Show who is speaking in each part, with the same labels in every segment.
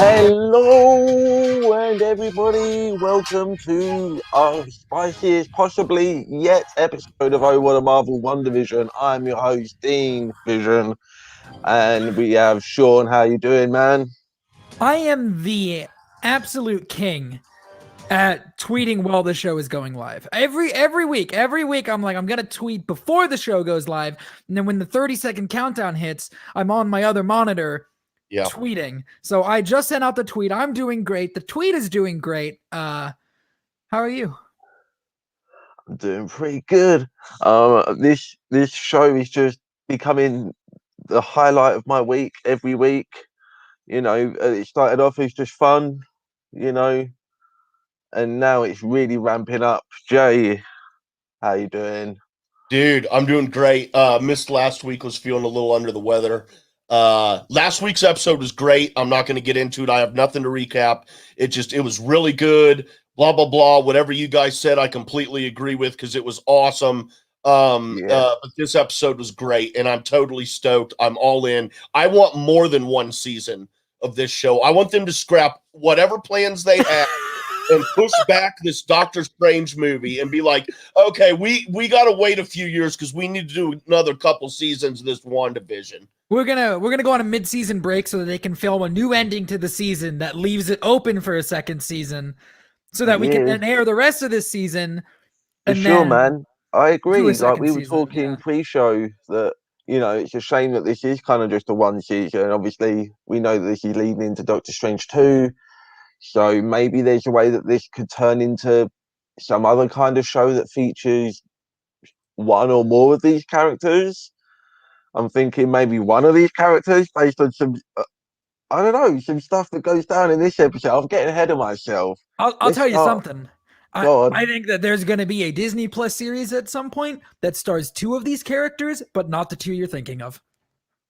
Speaker 1: Hello and everybody, welcome to our spiciest possibly yet episode of Oh What a Marvel WandaVision. I'm your host, Dean Vision, and we have Sean. How you doing, man?
Speaker 2: I am the absolute king at tweeting while the show is going live. Every week, I'm like, I'm gonna tweet before the show goes live, and then when the 30-second countdown hits, I'm on my other monitor tweeting. So I just sent out the tweet. I'm doing great. The tweet is doing great. How are you?
Speaker 1: I'm doing pretty good. This show is just becoming the highlight of my week every week. It started off as just fun, you know, and now it's really ramping up. Jay, how you doing?
Speaker 3: Dude, I'm doing great. Missed last week, was feeling a little under the weather. Last week's episode was great. I'm not going to get into it. I have nothing to recap. It was really good. Blah, blah, blah. Whatever you guys said, I completely agree with because it was awesome. But this episode was great, and I'm totally stoked. I'm all in. I want more than one season of this show. I want them to scrap whatever plans they have and push back this Doctor Strange movie and be like, okay, we got to wait a few years because we need to do another couple seasons of this WandaVision.
Speaker 2: We're gonna go on a mid-season break so that they can film a new ending to the season that leaves it open for a second season, so that we can then air the rest of this season.
Speaker 1: For sure, man. I agree. Like we were talking pre-show that it's a shame that this is kind of just a one season. Obviously, we know that this is leading into Doctor Strange 2. So maybe there's a way that this could turn into some other kind of show that features one or more of these characters. I'm thinking maybe one of these characters based on some, I don't know, some stuff that goes down in this episode. I'm getting ahead of myself.
Speaker 2: I'll tell you something. I think that there's going to be a Disney Plus series at some point that stars two of these characters, but not the two you're thinking of.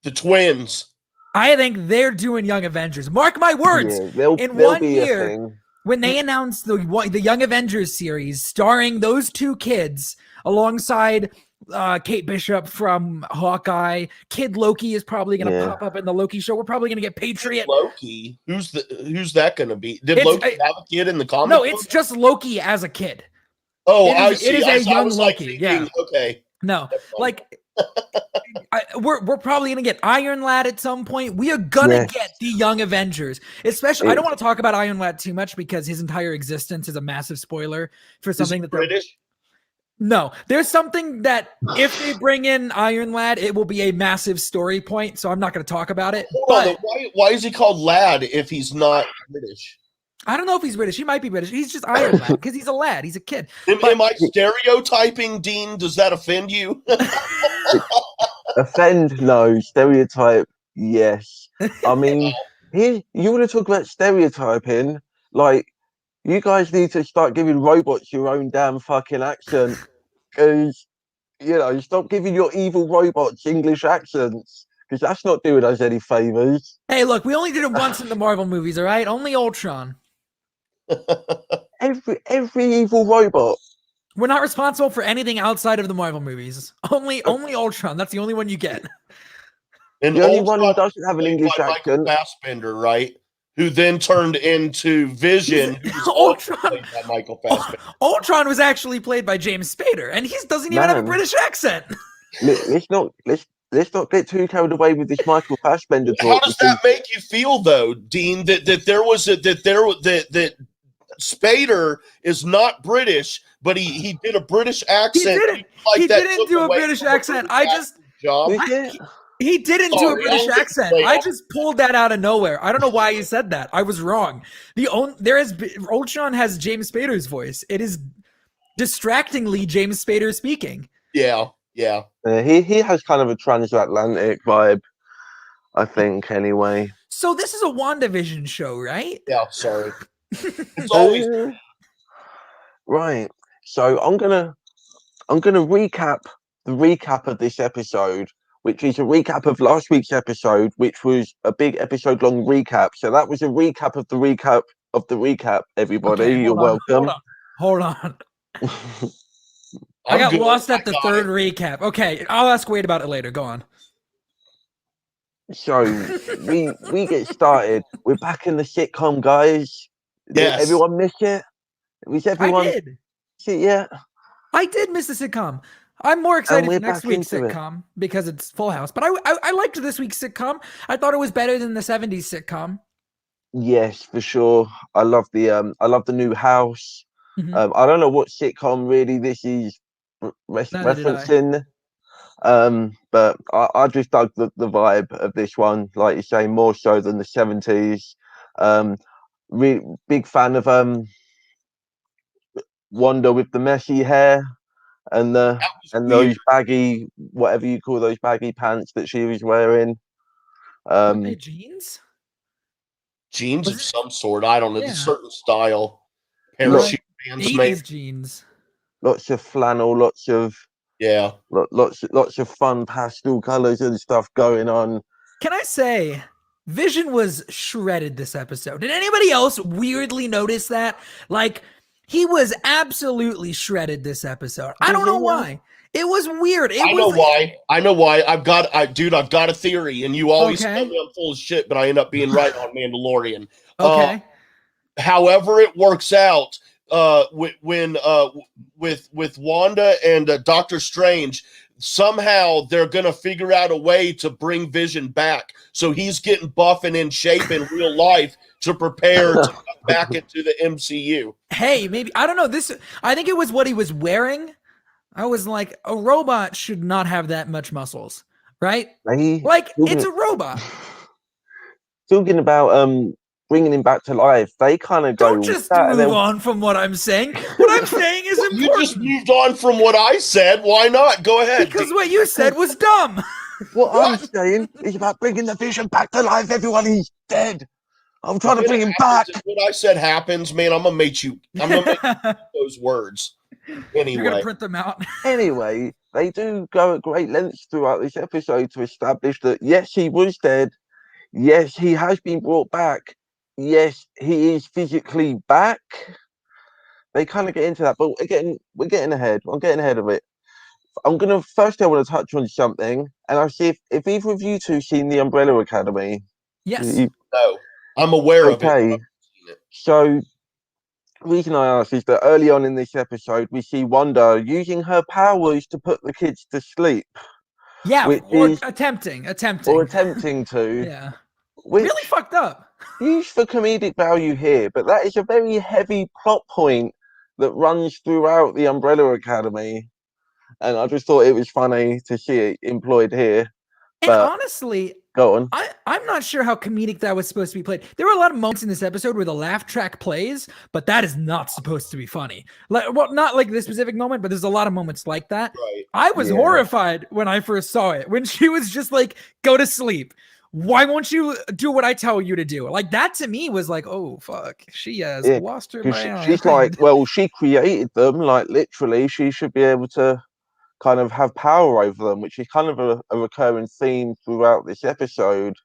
Speaker 3: The twins.
Speaker 2: I think they're doing Young Avengers. Mark my words. In 1 year, when they announced the Young Avengers series starring those two kids alongside Kate Bishop from Hawkeye, Kid Loki is probably going to pop up in the Loki show. We're probably going to get Patriot.
Speaker 3: Kid Loki? Who's that going to be? Did Loki have a kid in the comic?
Speaker 2: No, it's just Loki as a kid.
Speaker 3: Oh, I see.
Speaker 2: It is a young Loki.
Speaker 3: Thinking, okay.
Speaker 2: No, we're probably gonna get Iron Lad at some point. We are gonna get the Young Avengers. Especially, I don't want to talk about Iron Lad too much because his entire existence is a massive spoiler for something that
Speaker 3: British.
Speaker 2: No, there's something that if they bring in Iron Lad, it will be a massive story point. So I'm not going to talk about it.
Speaker 3: Hold on, why is he called Lad if he's not British?
Speaker 2: I don't know if he's British. He might be British. He's just Iron Lad because he's a lad. He's a kid.
Speaker 3: Am I stereotyping, Dean? Does that offend you?
Speaker 1: Offend? No. Stereotype? Yes. I mean, you want to talk about stereotyping? Like, you guys need to start giving robots your own damn fucking accent. Because, stop giving your evil robots English accents. Because that's not doing us any favors.
Speaker 2: Hey, look, we only did it once in the Marvel movies, all right? Only Ultron.
Speaker 1: Every evil robot.
Speaker 2: We're not responsible for anything outside of the Marvel movies. Only Ultron. That's the only one you get.
Speaker 3: And
Speaker 1: the only one who doesn't have an English accent.
Speaker 3: Fassbender, right? Who then turned into Vision.
Speaker 2: Ultron was actually played by James Spader, and he doesn't even have a British accent.
Speaker 1: Let's not get too carried away with this Michael Fassbender talk.
Speaker 3: How does that make you feel, though, Dean? That Spader is not British, but he did a British accent.
Speaker 2: He didn't do a British accent. He didn't do a British accent. I just pulled that out of nowhere. I don't know why you said that. I was wrong. Ultron has James Spader's voice. It is distractingly James Spader speaking.
Speaker 3: Yeah.
Speaker 1: He has kind of a transatlantic vibe, I think. Anyway.
Speaker 2: So this is a WandaVision show, right?
Speaker 3: Yeah. Sorry. It's always
Speaker 1: right. So I'm gonna recap the recap of this episode, which is a recap of last week's episode, which was a big episode-long recap. So that was a recap of the recap of the recap, everybody. Okay, you're welcome.
Speaker 2: Hold on. I got lost at the third recap. Okay, I'll ask Wade about it later. Go on.
Speaker 1: So we get started. We're back in the sitcom, guys. Did
Speaker 3: Yes.
Speaker 1: everyone miss it? Was everyone
Speaker 2: I did.
Speaker 1: see it yet?
Speaker 2: I did miss the sitcom. I'm more excited
Speaker 1: we're
Speaker 2: for next
Speaker 1: back
Speaker 2: week's
Speaker 1: into it.
Speaker 2: sitcom because it's Full House. But I liked this week's sitcom. I thought it was better than the 70s sitcom.
Speaker 1: Yes, for sure. I love the new house.
Speaker 2: Mhm.
Speaker 1: I don't know what sitcom really this is
Speaker 2: Neither did I.
Speaker 1: referencing. But I just dug the vibe of this one, like you say, more so than the 70s. Big fan of Wanda with the messy hair and
Speaker 3: Weird.
Speaker 1: those baggy, whatever you call those baggy pants that she was wearing.
Speaker 2: Were they jeans?
Speaker 3: Jeans
Speaker 2: Was
Speaker 3: of
Speaker 2: it?
Speaker 3: some sort. I don't know.
Speaker 2: Yeah.
Speaker 3: The certain style.
Speaker 1: Look,
Speaker 3: Parachute pants,
Speaker 2: 80s
Speaker 3: maybe.
Speaker 2: jeans.
Speaker 1: lots of flannel,
Speaker 3: Yeah.
Speaker 1: lots of fun pastel colors and stuff going on.
Speaker 2: Can I say, Vision was shredded this episode? Did anybody else weirdly notice that? Like, he was absolutely shredded this episode. I don't know why. It was weird.
Speaker 3: I know why. I've got a theory, and you always tell me I'm full of shit, but I end up being right on Mandalorian.
Speaker 2: Okay.
Speaker 3: However it works out, with Wanda and Doctor Strange, somehow they're gonna figure out a way to bring Vision back, so he's getting buff and in shape in real life to prepare to come back into the MCU.
Speaker 2: Hey, maybe I don't know. I think it was what he was wearing. I was like, a robot should not have that much muscles, right? Like, it's a robot.
Speaker 1: Talking about bringing him back to life, they kind of go.
Speaker 2: Don't just move on from what I'm saying. What I'm saying is important.
Speaker 3: You just moved on from what I said. Why not? Go ahead.
Speaker 2: Because what you said was dumb.
Speaker 1: What I'm saying is about bringing the Vision back to life. Everyone, he's dead. I'm trying to bring him back.
Speaker 3: What I said happens, man. I'm gonna make you those words. Anyway,
Speaker 2: you're gonna print them out.
Speaker 1: Anyway, they do go at great lengths throughout this episode to establish that yes, he was dead. Yes, he has been brought back. Yes, he is physically back. They kind of get into that, but we're getting ahead. I'm getting ahead of it. I want to touch on something, and I'll see if either of you two seen the Umbrella Academy.
Speaker 2: Yes.
Speaker 3: No, I'm aware of it.
Speaker 1: Okay, so the reason I ask is that early on in this episode, we see Wanda using her powers to put the kids to sleep.
Speaker 2: Yeah, attempting
Speaker 1: to.
Speaker 2: Yeah. Really fucked up.
Speaker 1: Used for comedic value here, but that is a very heavy plot point that runs throughout the Umbrella Academy. And I just thought it was funny to see it employed here.
Speaker 2: And honestly,
Speaker 1: go on.
Speaker 2: I'm not sure how comedic that was supposed to be played. There were a lot of moments in this episode where the laugh track plays, but that is not supposed to be funny. Well, not like this specific moment, but there's a lot of moments like that.
Speaker 3: Right.
Speaker 2: I was horrified when I first saw it, when she was just like, go to sleep. Why won't you do what I tell you to do? Like, that to me was like, oh, fuck. She has lost her mind.
Speaker 1: She's like, well, she created them. Like, literally, she should be able to kind of have power over them, which is kind of a recurring theme throughout this episode.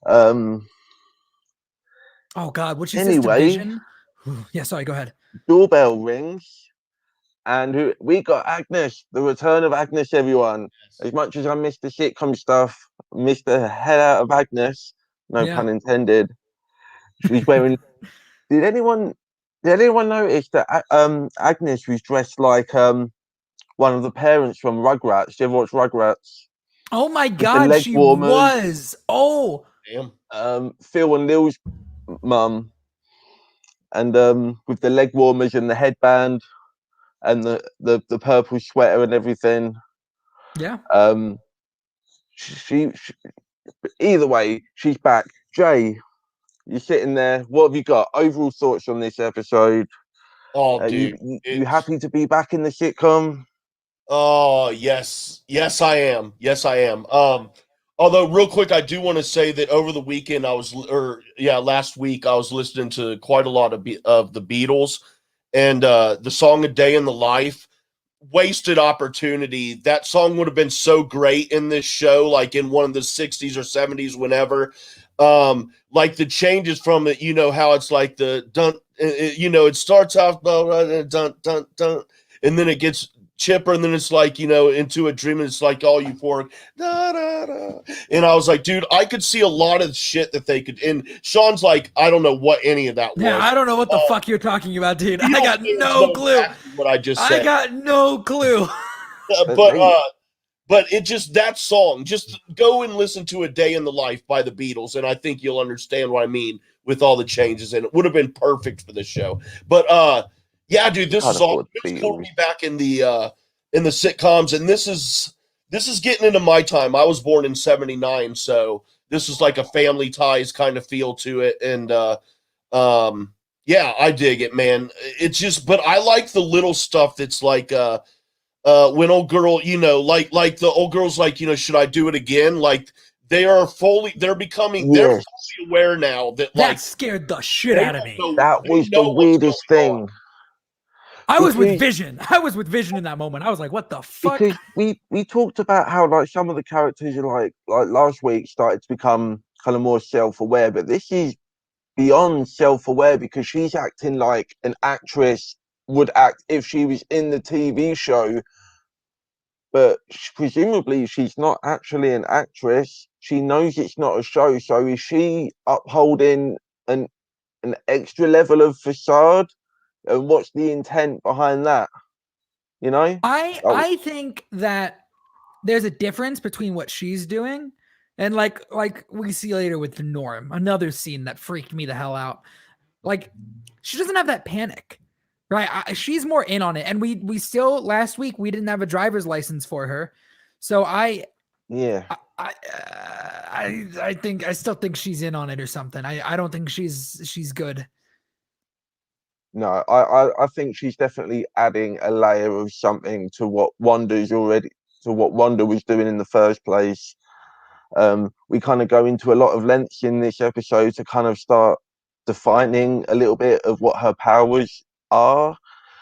Speaker 2: Oh God, what she says to Vision? Yeah, sorry, go ahead.
Speaker 1: Doorbell rings, and we got Agnes, the return of Agnes, everyone. As much as I missed the sitcom stuff, missed the hell out of Agnes, no pun intended. She's wearing did anyone notice that Agnes was dressed like one of the parents from Rugrats? You ever watch Rugrats?
Speaker 2: Oh my God, she was. Oh,
Speaker 3: damn.
Speaker 1: Phil and Lil's mum, and with the leg warmers and the headband and the purple sweater and everything.
Speaker 2: Yeah.
Speaker 1: She either way, she's back. Jay, you're sitting there. What have you got? Overall thoughts on this episode?
Speaker 3: Oh, dude,
Speaker 1: you happy to be back in the sitcom?
Speaker 3: Oh, yes, I am. Although, real quick, I do want to say that over the weekend, last week, I was listening to quite a lot of the Beatles, and the song "A Day in the Life." Wasted opportunity. That song would have been so great in this show, like in one of the 60s or 70s, whenever. Like the changes from it, you know how it's like the dun, it starts off dun dun dun, and then it gets chipper, and then it's like, into a dream, and it's like all euphoric. Da, da, da. And I was like, dude, I could see a lot of shit that they could. And Sean's like, I don't know what any of that was.
Speaker 2: Yeah, I don't know what the fuck you're talking about, dude. I got
Speaker 3: Fans
Speaker 2: no
Speaker 3: know
Speaker 2: clue.
Speaker 3: exactly what I just said.
Speaker 2: I got no clue.
Speaker 3: But it just, that song, just go and listen to A Day in the Life by the Beatles, and I think you'll understand what I mean with all the changes, and it would have been perfect for this show. But yeah, dude, this is all, this put me back in the sitcoms, and this is getting into my time. I was born in '79, so this is like a Family Ties kind of feel to it, and yeah, I dig it, man. It's just, but I like the little stuff that's like when old girl, like the old girl's like, should I do it again? Like they're becoming they're fully aware now that
Speaker 2: scared the shit out of me.
Speaker 1: That was the weirdest thing.
Speaker 2: I was with Vision. I was with Vision in that moment. I was like, what the fuck?
Speaker 1: Because we talked about how like some of the characters are like last week started to become kind of more self-aware, but this is beyond self-aware because she's acting like an actress would act if she was in the TV show. But presumably she's not actually an actress. She knows it's not a show. So is she upholding an extra level of facade? And what's the intent behind that?
Speaker 2: I think that there's a difference between what she's doing and like we see later with the Norm, another scene that freaked me the hell out. Like she doesn't have that panic. Right, she's more in on it, and we still last week we didn't have a driver's license for her, so I still think she's in on it or something. I don't think she's good.
Speaker 1: No, I think she's definitely adding a layer of something to what Wanda was doing in the first place. We kind of go into a lot of lengths in this episode to kind of start defining a little bit of what her powers are.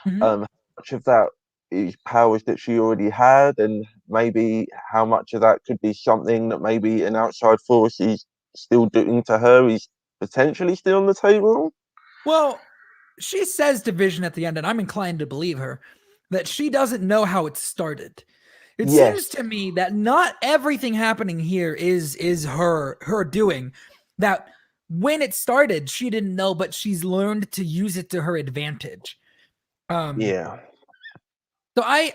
Speaker 1: How much of that is powers that she already had, and maybe how much of that could be something that maybe an outside force is still doing to her is potentially still on the table.
Speaker 2: Well, she says to Vision at the end, and I'm inclined to believe her, that she doesn't know how it started. It seems to me that not everything happening here is her doing. That when it started, she didn't know, but she's learned to use it to her advantage. So I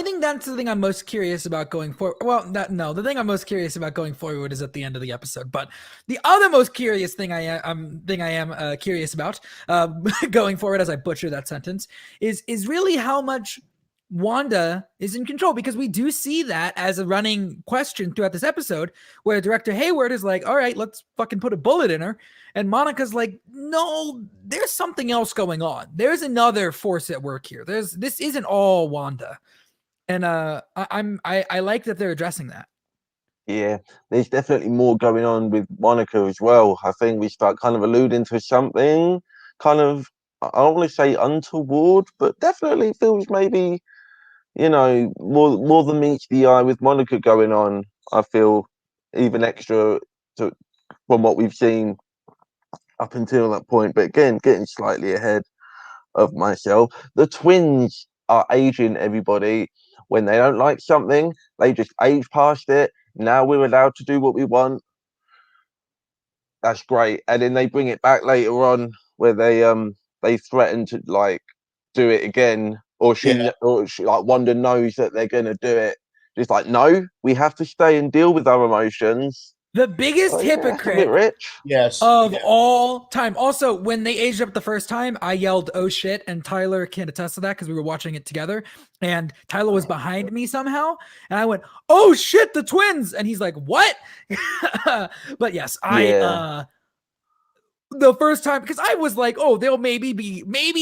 Speaker 2: think that's the thing I'm most curious about going forward. Well, the thing I'm most curious about going forward is at the end of the episode. But the other most curious thing I am curious about going forward, as I butcher that sentence, is really how much Wanda is in control, because we do see that as a running question throughout this episode, where director Hayward is like, all right, let's fucking put a bullet in her. And Monica's like, no, there's something else going on. There's another force at work here. This isn't all Wanda. And I like that they're addressing that.
Speaker 1: Yeah, there's definitely more going on with Monica as well. I think we start kind of alluding to something kind of, I don't want to say untoward, but definitely feels maybe, more than meets the eye with Monica going on. I feel even extra from what we've seen up until that point. But again, getting slightly ahead of myself. The twins are aging everybody. When they don't like something, they just age past it. Now we're allowed to do what we want. That's great. And then they bring it back later on where they threaten to like do it again, or she like Wanda knows that they're gonna do it. Just like, no, we have to stay and deal with our emotions.
Speaker 2: The biggest hypocrite of all time. Also, when they aged up the first time, I yelled, oh shit, and Tyler can attest to that because we were watching it together, and Tyler was behind me somehow, and I went, oh shit, the twins, and he's like, what? But yes, the first time, because I was like, oh, they'll maybe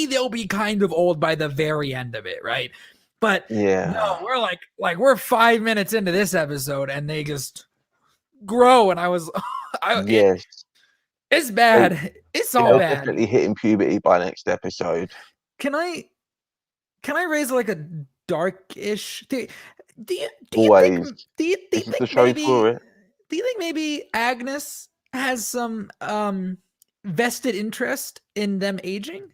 Speaker 2: they'll be kind of old by the very end of it, right? But no, we're we're 5 minutes into this episode and they just grow, and I was it's bad. It's all bad.
Speaker 1: Definitely hitting puberty by next episode.
Speaker 2: Can I raise like a darkish do you think maybe Agnes has some vested interest in them aging?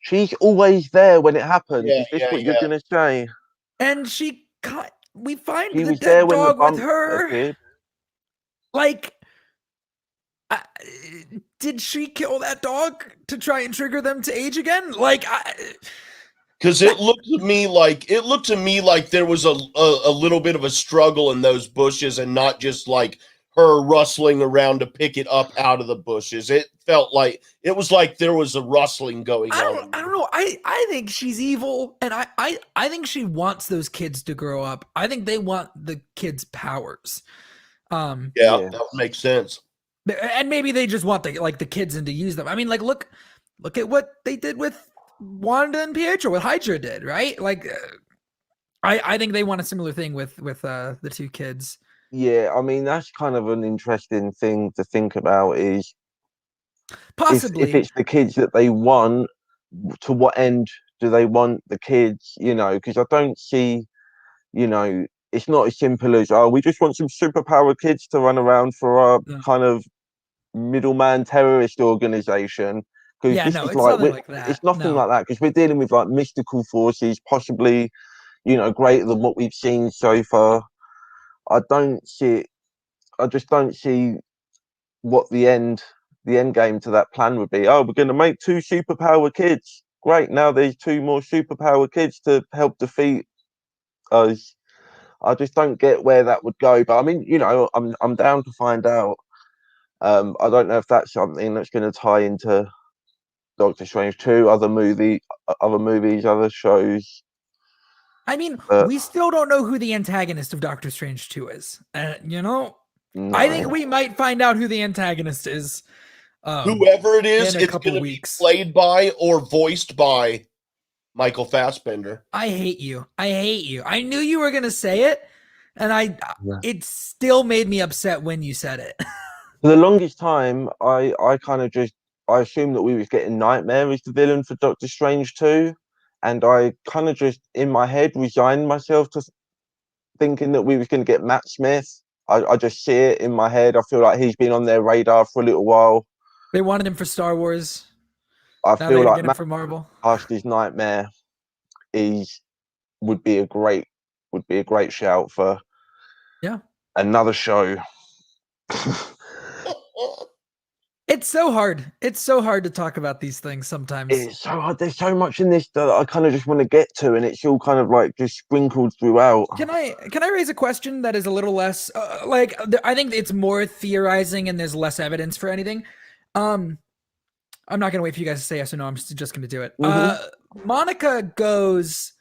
Speaker 1: She's always there when it happens.
Speaker 3: Yeah,
Speaker 1: Is this
Speaker 3: yeah,
Speaker 1: what you're
Speaker 3: yeah.
Speaker 1: gonna say?
Speaker 2: And we find
Speaker 1: She
Speaker 2: the
Speaker 1: was there
Speaker 2: dead
Speaker 1: when the
Speaker 2: dog with
Speaker 1: bump
Speaker 2: her.
Speaker 1: appeared.
Speaker 2: Like, I, did she kill that dog to try and trigger them to age again? Like,
Speaker 3: Because it looked to me like there was a little bit of a struggle in those bushes, and not just like her rustling around to pick it up out of the bushes. It felt like it was like there was a rustling going on.
Speaker 2: I don't know. I think she's evil, and I think she wants those kids to grow up. I think they want the kids' powers.
Speaker 3: Yeah, that would make sense.
Speaker 2: And maybe they just want the kids and to use them. I mean, like look at what they did with Wanda and Pietro, what Hydra did, right? Like, I think they want a similar thing with the two kids.
Speaker 1: Yeah, I mean that's kind of an interesting thing to think about. Is
Speaker 2: Possibly,
Speaker 1: if it's the kids that they want, to what end do they want the kids? You know, because I don't see, you know, it's not as simple as, oh, we just want some superpower kids to run around for our kind of middleman terrorist organization. Because
Speaker 2: yeah,
Speaker 1: this
Speaker 2: no,
Speaker 1: is
Speaker 2: it's nothing like that.
Speaker 1: It's nothing like that. Because we're dealing with like mystical forces, possibly, you know, greater than what we've seen so far. I don't see. I just don't see what the end game to that plan would be. Oh, we're going to make two superpower kids. Great. Now there's two more superpower kids to help defeat us. I just don't get where that would go. But I mean, you know, I'm down to find out. I don't know if that's something that's going to tie into Doctor Strange 2, other movies, other shows.
Speaker 2: I mean, we still don't know who the antagonist of Doctor Strange 2 is. You know,
Speaker 1: No.
Speaker 2: I think we might find out who the antagonist is.
Speaker 3: Whoever it is, it's going to be played by or voiced by Michael Fassbender.
Speaker 2: I hate you. I knew you were going to say it, and it still made me upset when you said it.
Speaker 1: For the longest time, I kind of just I assumed that we was getting Nightmare as the villain for Doctor Strange 2, and I kind of just in my head resigned myself to thinking that we was going to get Matt Smith. I just see it in my head. I feel like he's been on their radar for a little while.
Speaker 2: They wanted him for Star Wars.
Speaker 1: I feel like
Speaker 2: Matt for Marvel.
Speaker 1: Past his Nightmare would be a great shout for another show.
Speaker 2: It's so hard. It's so hard to talk about these things sometimes.
Speaker 1: It's so hard. There's so much in this that I kind of just want to get to, and it's all kind of like just sprinkled throughout.
Speaker 2: Can I raise a question that is a little less I think it's more theorizing and there's less evidence for anything. I'm not gonna wait for you guys to say yes or no. I'm just gonna do it. Monica goes,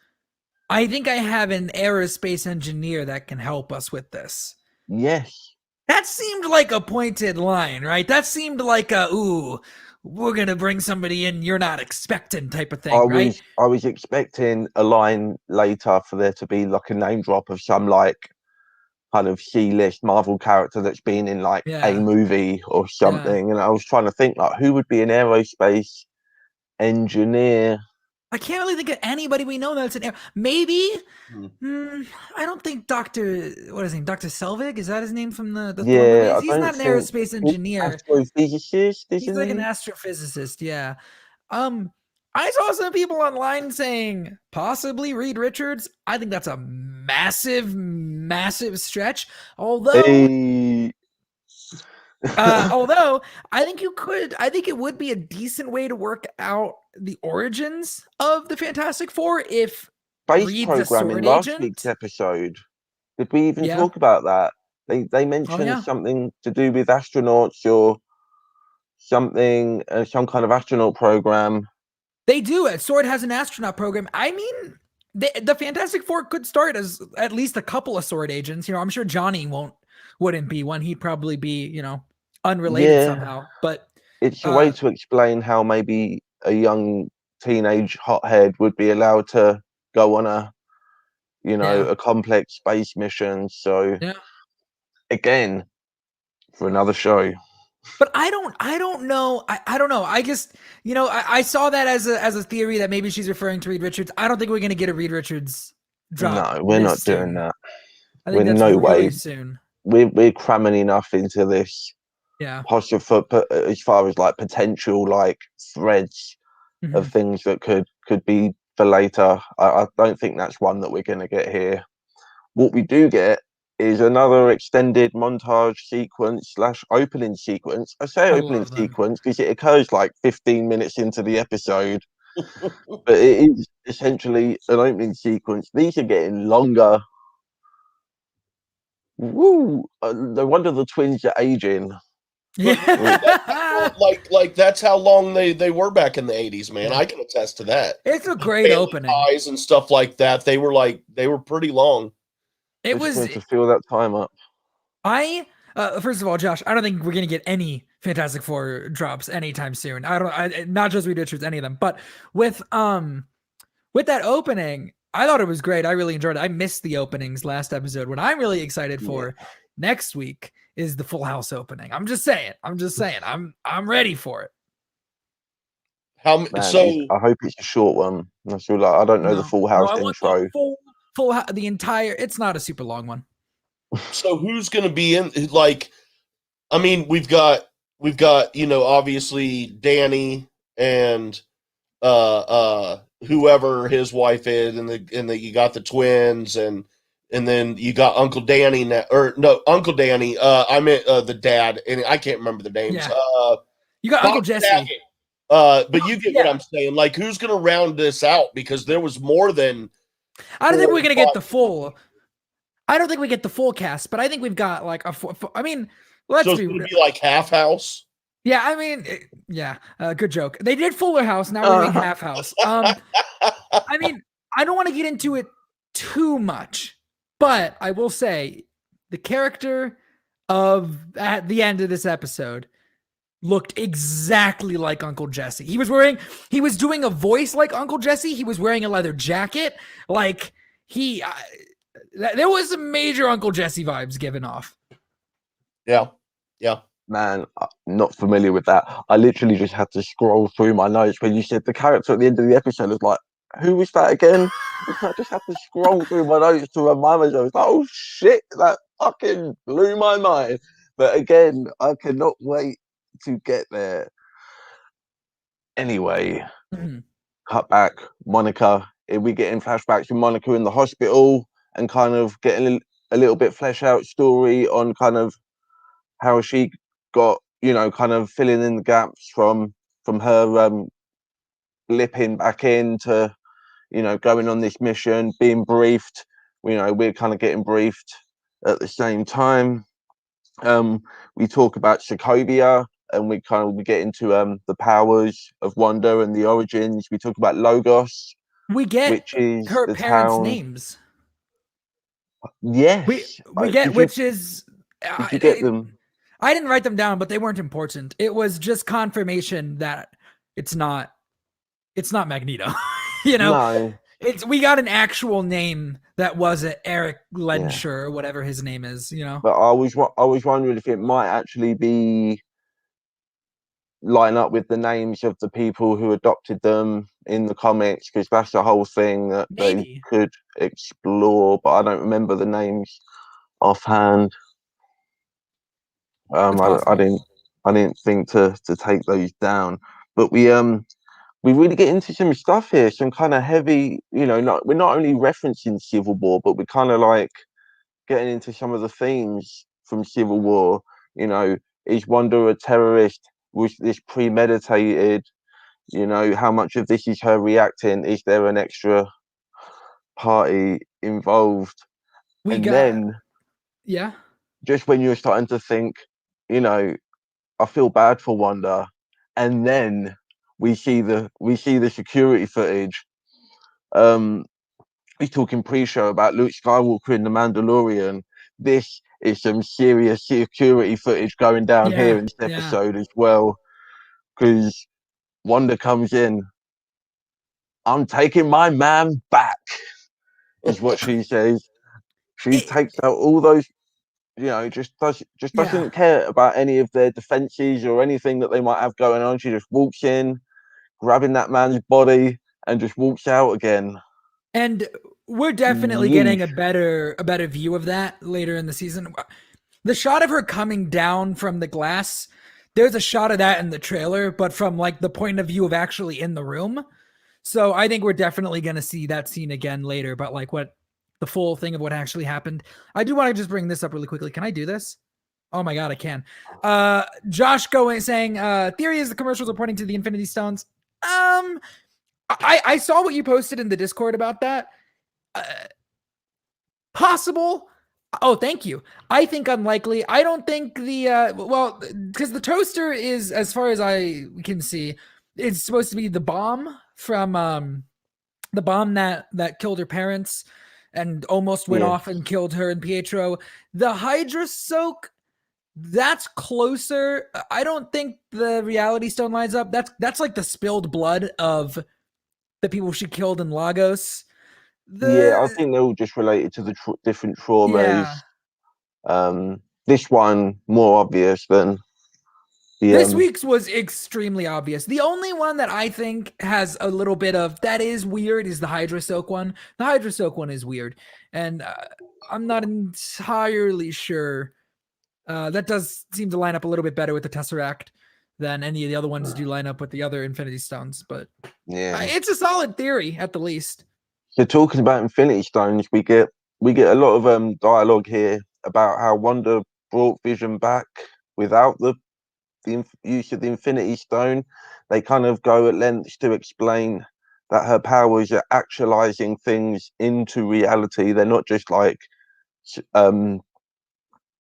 Speaker 2: I think I have an aerospace engineer that can help us with this.
Speaker 1: Yes.
Speaker 2: That seemed like a pointed line, right? That seemed like we're going to bring somebody in you're not expecting type of thing, right?
Speaker 1: I was expecting a line later for there to be like a name drop of some like kind of C-list Marvel character that's been in like a movie or something. And I was trying to think like who would be an aerospace engineer.
Speaker 2: I can't really think of anybody we know that's an air. Maybe I don't think Dr. Selvig, is that his name from the Thor movies? He's not an aerospace engineer.
Speaker 1: Astrophysicist,
Speaker 2: he's like an astrophysicist, yeah. I saw some people online saying possibly Reed Richards. I think that's a massive stretch. Although although I think it would be a decent way to work out the origins of the Fantastic Four if
Speaker 1: Reed's programming last week's episode. Did we even talk about that? They mentioned something to do with astronauts or something, some kind of astronaut program.
Speaker 2: They do. Sword has an astronaut program. I mean, the Fantastic Four could start as at least a couple of Sword agents. You know, I'm sure Johnny wouldn't be one. He'd probably be, you know, unrelated somehow. But
Speaker 1: it's a way to explain how maybe a young teenage hothead would be allowed to go on a complex space mission. So again, for another show.
Speaker 2: But I don't know. I don't know. I just, you know, I saw that as a theory that maybe she's referring to Reed Richards. I don't think we're going to get a Reed Richards drop.
Speaker 1: No, we're not doing that.
Speaker 2: I think that's really soon.
Speaker 1: We're cramming enough into this.
Speaker 2: Yeah.
Speaker 1: As far as like potential like threads of things that could be for later. I don't think that's one that we're going to get here. What we do get is another extended montage sequence / opening sequence. I say opening sequence because it occurs like 15 minutes into the episode, but it is essentially an opening sequence. These are getting longer. Woo! No wonder the twins are aging.
Speaker 2: Yeah.
Speaker 3: like that's how long they were back in the 80s, man.
Speaker 2: Yeah.
Speaker 3: I can attest to that.
Speaker 2: It's a great opening.
Speaker 3: Ties and stuff like that. They were pretty long.
Speaker 2: It was
Speaker 1: to fill that time up.
Speaker 2: First of all, Josh, I don't think we're gonna get any Fantastic Four drops anytime soon. Not just Reed Richards, any of them. But with that opening, I thought it was great. I really enjoyed it. I missed the openings last episode. What I'm really excited for next week is the Full House opening. I'm just saying. I'm ready for it.
Speaker 3: I
Speaker 1: hope it's a short one. I don't know the Full House intro.
Speaker 2: The entire. It's not a super long one.
Speaker 3: So who's going to be in? Like, I mean, we've got obviously Danny and whoever his wife is, and you got the twins, and then you got Uncle Danny now, or no, Uncle Danny. I meant the dad, and I can't remember the names.
Speaker 2: Yeah. You got Uncle Jesse.
Speaker 3: Daggett. But you get what I'm saying. Like, who's going to round this out? Because there was more than.
Speaker 2: I don't think we're going to get the full. I don't think we get the full cast, but I think we've got like I mean, let's
Speaker 3: be like Half House.
Speaker 2: Yeah, I mean, good joke. They did Fuller House, now we're doing Half House. I mean, I don't want to get into it too much, but I will say the character at the end of this episode looked exactly like Uncle Jesse. He was doing a voice like Uncle Jesse. He was wearing a leather jacket. Like there was some major Uncle Jesse vibes given off.
Speaker 3: Yeah.
Speaker 1: Man, I'm not familiar with that. I literally just had to scroll through my notes when you said the character at the end of the episode. Was like, who was that again? I just had to scroll through my notes to remind myself. I was like, oh shit, that fucking blew my mind. But again, I cannot wait to get there. Anyway, cut back. Monica. We get in flashbacks with Monica in the hospital and kind of getting a little bit flesh out story on kind of how she got, kind of filling in the gaps from her lipping back into, going on this mission, being briefed. We're kind of getting briefed at the same time. We talk about Sokovia, and we get into the powers of Wanda and the origins. We talk about Logos.
Speaker 2: We get
Speaker 1: which is
Speaker 2: her
Speaker 1: the
Speaker 2: parents'
Speaker 1: town.
Speaker 2: names.
Speaker 1: Yes,
Speaker 2: we get which is.
Speaker 1: Did you get them?
Speaker 2: I didn't write them down, but they weren't important. It was just confirmation that it's not Magneto.
Speaker 1: No.
Speaker 2: We got an actual name that wasn't Eric Lensher or whatever his name is,
Speaker 1: But I was wondering if it might actually be line up with the names of the people who adopted them in the comics, because that's the whole thing that they could explore, but I don't remember the names offhand. I didn't think to take those down, but we really get into some stuff here, some kind of heavy, we're not only referencing Civil War, but we're kind of like getting into some of the themes from Civil War. Is Wanda a terrorist? Was this premeditated? How much of this is her reacting? Is there an extra party involved? Then just when you're starting to think, I feel bad for Wanda, and then we see the security footage. We're talking pre-show about Luke Skywalker in The Mandalorian. This is some serious security footage going down here in this episode as well, because Wanda comes in. I'm taking my man back, is what she says. She takes out all those, just doesn't care about any of their defenses or anything that they might have going on. She just walks in, grabbing that man's body, and just walks out again.
Speaker 2: And we're definitely getting a better view of that later in the season. The shot of her coming down from the glass, there's a shot of that in the trailer, but from like the point of view of actually in the room. So I think we're definitely going to see that scene again later, but like what the full thing of what actually happened. I do want to just bring this up really quickly. Can I do this? Oh my God, I can. Josh saying, theory is the commercials are pointing to the Infinity Stones. I saw what you posted in the Discord about that. Possible. Oh, thank you. I think unlikely. I don't think because the toaster is, as far as I can see, it's supposed to be the bomb from the bomb that killed her parents and almost went off and killed her and Pietro. The Hydra soak, that's closer. I don't think the reality stone lines up. That's like the spilled blood of the people she killed in Lagos.
Speaker 1: I think they're all just related to the different traumas.
Speaker 2: Yeah.
Speaker 1: This one more obvious than
Speaker 2: this week's was extremely obvious. The only one that I think has a little bit of that is weird is the Hydra Soak one. The Hydra Soak one is weird, and I'm not entirely sure. That does seem to line up a little bit better with the Tesseract than any of the other ones do line up with the other Infinity Stones. But it's a solid theory at the least.
Speaker 1: So talking about Infinity Stones, we get a lot of dialogue here about how Wanda brought Vision back without the use of the Infinity Stone. They kind of go at lengths to explain that her powers are actualizing things into reality. They're not just like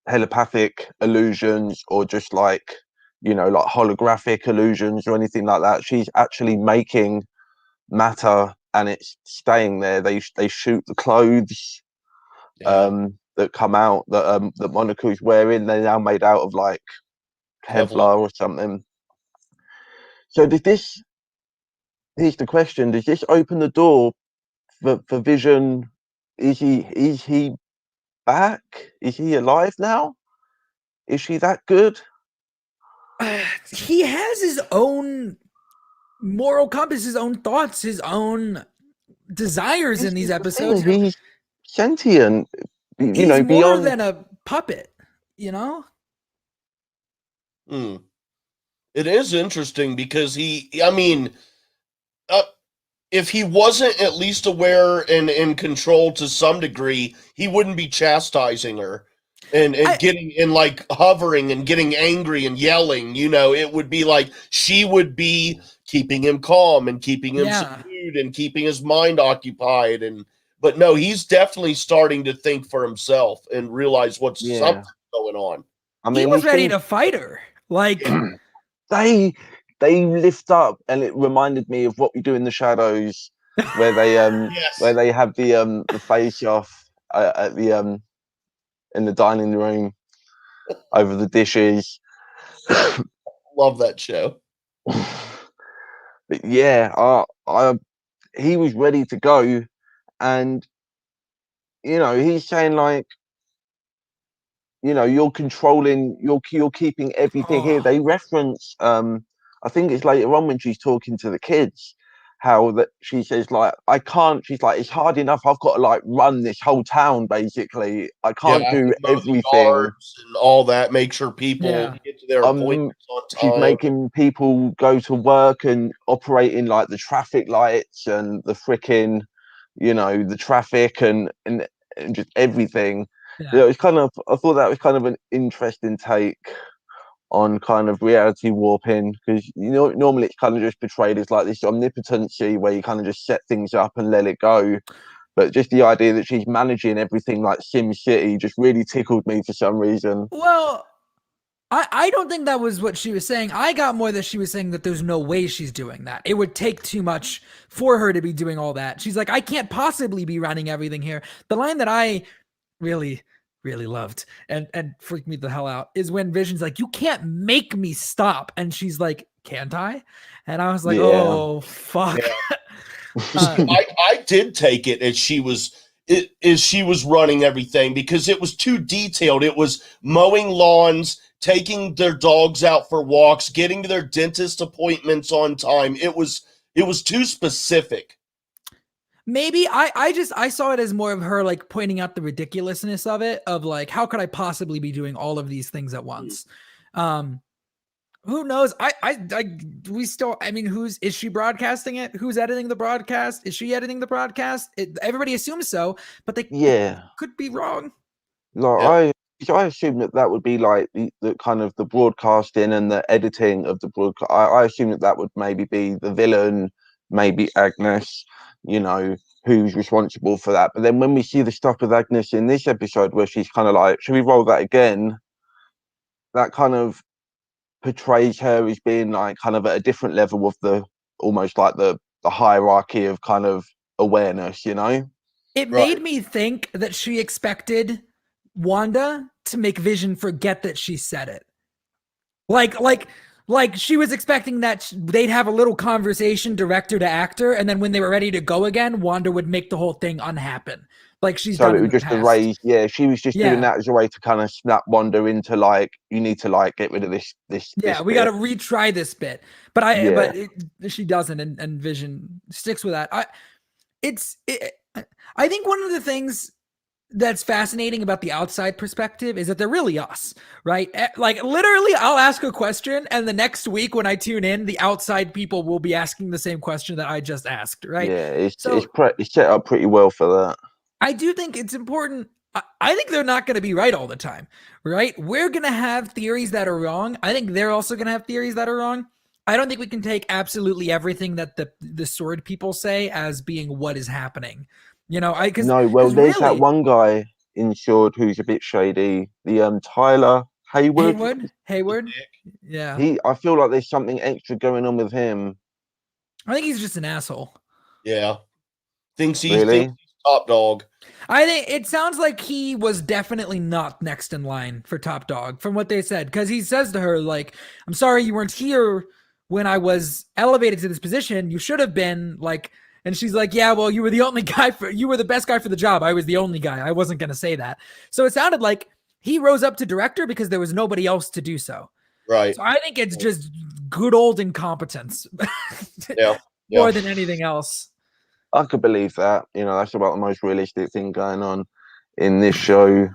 Speaker 1: telepathic illusions or just like, like holographic illusions or anything like that. She's actually making matter and it's staying there. They shoot the clothes that come out that Monica's wearing. They're now made out of like Kevlar or something. So here's the question: does this open the door for Vision? Is he back? Is he alive now? Is she that good?
Speaker 2: He has his own moral compass, his own thoughts, his own desires in these episodes.
Speaker 1: He's sentient.
Speaker 2: He's more than a puppet,
Speaker 3: It is interesting because if he wasn't at least aware and in control to some degree, he wouldn't be chastising her and getting and like hovering and getting angry and yelling. It would be like she would be keeping him calm and keeping him subdued and keeping his mind occupied. But no, he's definitely starting to think for himself and realize what's something going on.
Speaker 2: I mean, he was ready to fight her. Like
Speaker 1: they lift up, and it reminded me of What We Do in the Shadows, where they where they have the face off at the in the dining room over the dishes.
Speaker 3: Love that show.
Speaker 1: But he was ready to go, and he's saying like, you're controlling, you're keeping everything here. They reference I think it's later on when she's talking to the kids, how that she says like, I can't, she's like, it's hard enough, I've got to like run this whole town basically. I can't do everything
Speaker 3: and all that, make sure people get to their appointments on time.
Speaker 1: She's making people go to work and operating like the traffic lights and the freaking the traffic and just everything. It's kind of, I thought that was kind of an interesting take on kind of reality warping, because normally it's kind of just portrayed as like this omnipotency where you kind of just set things up and let it go, but just the idea that she's managing everything like Sim City just really tickled me for some reason.
Speaker 2: Well, I don't think that was what she was saying. I got more that she was saying that there's no way she's doing that. It would take too much for her to be doing all that. She's like, I can't possibly be running everything here. The line that I really loved and freaked me the hell out is when Vision's like, you can't make me stop, and she's like, can't I? And I was like, oh fuck.
Speaker 3: I did take it as she was running everything, because it was too detailed. It was mowing lawns, taking their dogs out for walks, getting to their dentist appointments on time. It was too specific.
Speaker 2: Maybe I saw it as more of her like pointing out the ridiculousness of it, of like, how could I possibly be doing all of these things at once? Who knows? I mean, is she broadcasting it? Who's editing the broadcast? Is she editing the broadcast? Everybody assumes so, but they could be wrong.
Speaker 1: Like I assume that would be like the kind of the broadcasting and the editing of the broadcast. I assume that would maybe be the villain, maybe Agnes, you know, who's responsible for that. But then when we see the stuff with Agnes in this episode where she's kind of like, should we roll that again? That kind of portrays her as being like kind of at a different level of the almost like the hierarchy of kind of awareness, you know?
Speaker 2: It made me think that she expected Wanda to make Vision forget that she said it. Like she was expecting that they'd have a little conversation, director to actor, and then when they were ready to go again, Wanda would make the whole thing unhappen. Like she's done. So it would
Speaker 1: just erase. Yeah, she was just doing that as a way to kind of snap Wanda into like, you need to like get rid of this.
Speaker 2: Yeah, we got to retry this bit, but she doesn't, and Vision sticks with that. I think one of the things that's fascinating about the outside perspective is that they're really us, right? Like literally I'll ask a question and the next week when I tune in, the outside people will be asking the same question that I just asked, right?
Speaker 1: Yeah, it's set up pretty well for that.
Speaker 2: I do think it's important. I think they're not going to be right all the time, right? We're going to have theories that are wrong. I think they're also going to have theories that are wrong. I don't think we can take absolutely everything that the sword people say as being what is happening. You know, there's
Speaker 1: really, that one guy in Sword who's a bit shady. The Tyler Hayward.
Speaker 2: Yeah.
Speaker 1: I feel like there's something extra going on with him.
Speaker 2: I think he's just an asshole.
Speaker 3: Yeah. Thinks he's top dog.
Speaker 2: I think it sounds like he was definitely not next in line for top dog from what they said. Because he says to her, like, I'm sorry you weren't here when I was elevated to this position. You should have been, like... And she's like, yeah, well, you were the only guy you were the best guy for the job. I was the only guy. I wasn't going to say that. So it sounded like he rose up to director because there was nobody else to do so.
Speaker 3: Right.
Speaker 2: So I think it's just good old incompetence. More than anything else.
Speaker 1: I could believe that. You know, that's about the most realistic thing going on in this show.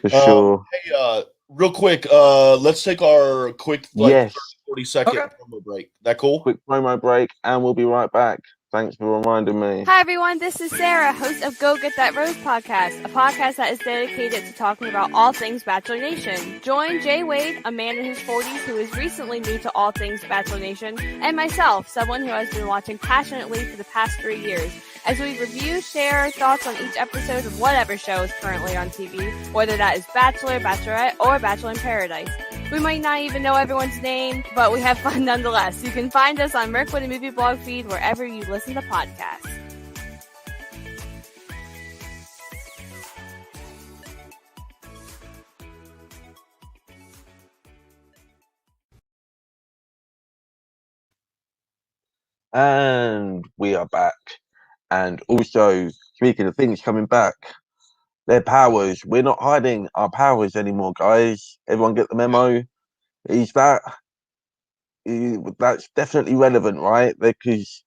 Speaker 1: For sure.
Speaker 3: Hey, real quick, let's take our quick 40-second promo break. That cool?
Speaker 1: Quick promo break and we'll be right back. Thanks for reminding me.
Speaker 4: Hi, everyone. This is Sarah, host of Go Get That Rose podcast, a podcast that is dedicated to talking about all things Bachelor Nation. Join Jay Wade, a man in his 40s who is recently new to all things Bachelor Nation, and myself, someone who has been watching passionately for the past 3 years, as we review, share our thoughts on each episode of whatever show is currently on TV, whether that is Bachelor, Bachelorette, or Bachelor in Paradise. We might not even know everyone's name, but we have fun nonetheless. You can find us on Merc with a Movie blog feed wherever you listen to podcasts.
Speaker 1: And we are back. And also, speaking of things coming back, their powers. We're not hiding our powers anymore, guys. Everyone get the memo? That's definitely relevant, right? Because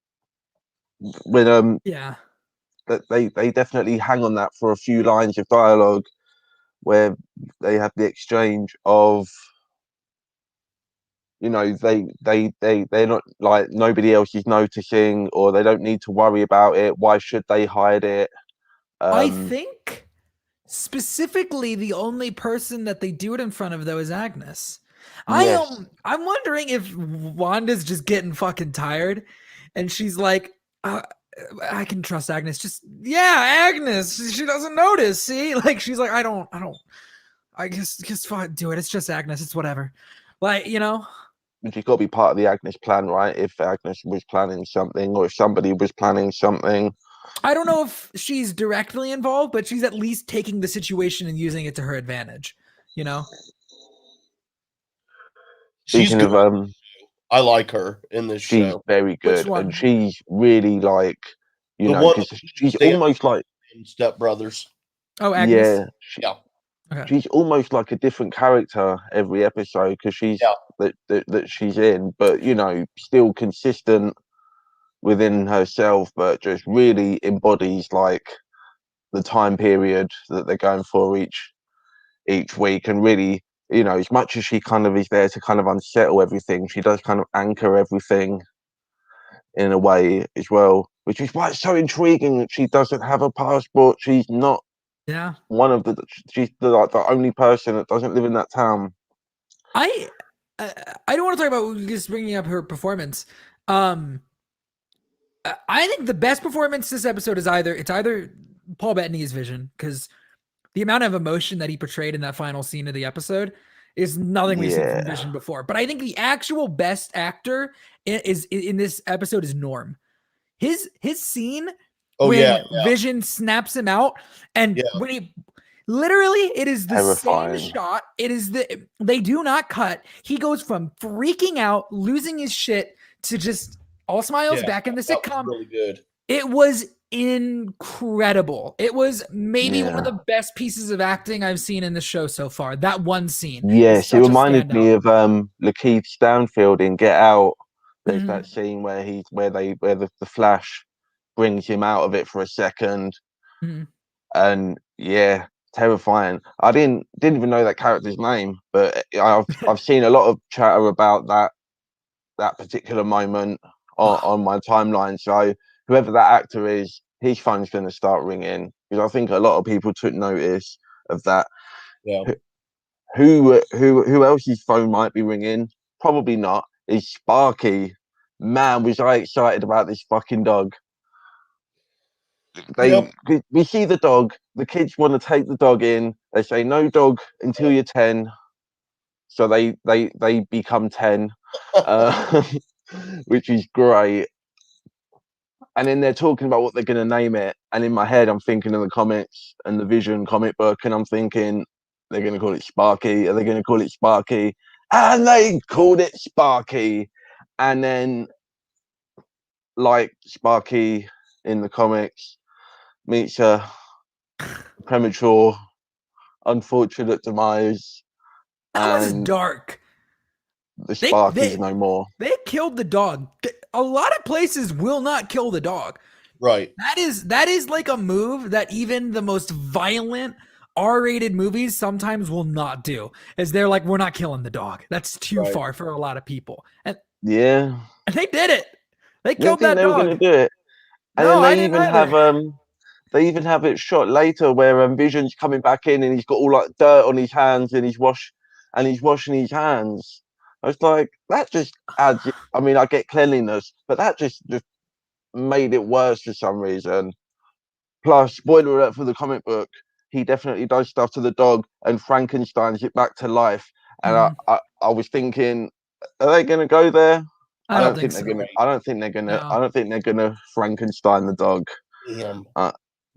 Speaker 1: when they definitely hang on that for a few lines of dialogue where they have the exchange of, you know, they're not like nobody else is noticing or they don't need to worry about it. Why should they hide it?
Speaker 2: I think specifically the only person that they do it in front of though is Agnes. Yes. I'm wondering if Wanda's just getting fucking tired and she's like, I can trust Agnes. Just Agnes. She doesn't notice. See, like she's like, I guess fine, do it. It's just Agnes. It's whatever. Like, you know.
Speaker 1: She's got to be part of the Agnes plan, right? If Agnes was planning something or if somebody was planning something.
Speaker 2: I don't know if she's directly involved, but she's at least taking the situation and using it to her advantage. You know.
Speaker 3: She's good. I like her in this show.
Speaker 1: She's very good, and she's really like, you know, she's almost like
Speaker 3: Step Brothers.
Speaker 2: Oh, Agnes.
Speaker 3: Yeah.
Speaker 1: Okay. She's almost like a different character every episode because she's that she's in, but you know, still consistent within herself, but just really embodies like the time period that they're going for each week, and really you know, as much as she kind of is there to kind of unsettle everything, she does kind of anchor everything in a way as well, which is why it's so intriguing that she doesn't have a passport. She's not
Speaker 2: Yeah.
Speaker 1: she's like the only person that doesn't live in that town.
Speaker 2: I don't want to talk about just bringing up her performance. I think the best performance this episode is either Paul Bettany's Vision, because the amount of emotion that he portrayed in that final scene of the episode is nothing we've seen from Vision before. But I think the actual best actor is in this episode is Norm. His scene when Vision snaps him out, and when he literally, it is the
Speaker 1: terrifying.
Speaker 2: same shot. It is they do not cut. He goes from freaking out, losing his shit, to just all smiles back in the sitcom.
Speaker 3: Was really good.
Speaker 2: It was incredible. It was maybe one of the best pieces of acting I've seen in the show so far. That one scene.
Speaker 1: Yes, it reminded me of Lakeith Stanfield in Get Out. There's that scene where the Flash brings him out of it for a second, and terrifying. I didn't even know that character's name, but I've seen a lot of chatter about that particular moment on my timeline. So whoever that actor is, his phone's going to start ringing, because I think a lot of people took notice of that.
Speaker 3: Yeah.
Speaker 1: Who else's phone might be ringing? Probably not. Is Sparky. Man, was I excited about this fucking dog. We see the dog. The kids want to take the dog in. They say no dog until you're 10. So they become 10, which is great. And then they're talking about what they're going to name it. And in my head, I'm thinking of the comics and the Vision comic book, and I'm thinking they're going to call it Sparky. Are they going to call it Sparky? And they called it Sparky. And then, like Sparky in the comics, meets a premature, unfortunate demise.
Speaker 2: That was dark.
Speaker 1: The Sparky's no more.
Speaker 2: They killed the dog. A lot of places will not kill the dog.
Speaker 3: Right.
Speaker 2: That is like a move that even the most violent R-rated movies sometimes will not do. As they're like, we're not killing the dog. That's too far for a lot of people. And
Speaker 1: and
Speaker 2: they did it. They killed that dog.
Speaker 1: They were going to do it. And
Speaker 2: no,
Speaker 1: then they even have it shot later where Vision's coming back in and he's got all like dirt on his hands and he's washing his hands. I was like, that just adds. I mean, I get cleanliness, but that just made it worse for some reason. Plus, spoiler alert for the comic book, he definitely does stuff to the dog and Frankenstein's it back to life. And I was thinking, are they going to go there? I don't think they're going to. I don't think they're going to Frankenstein the dog.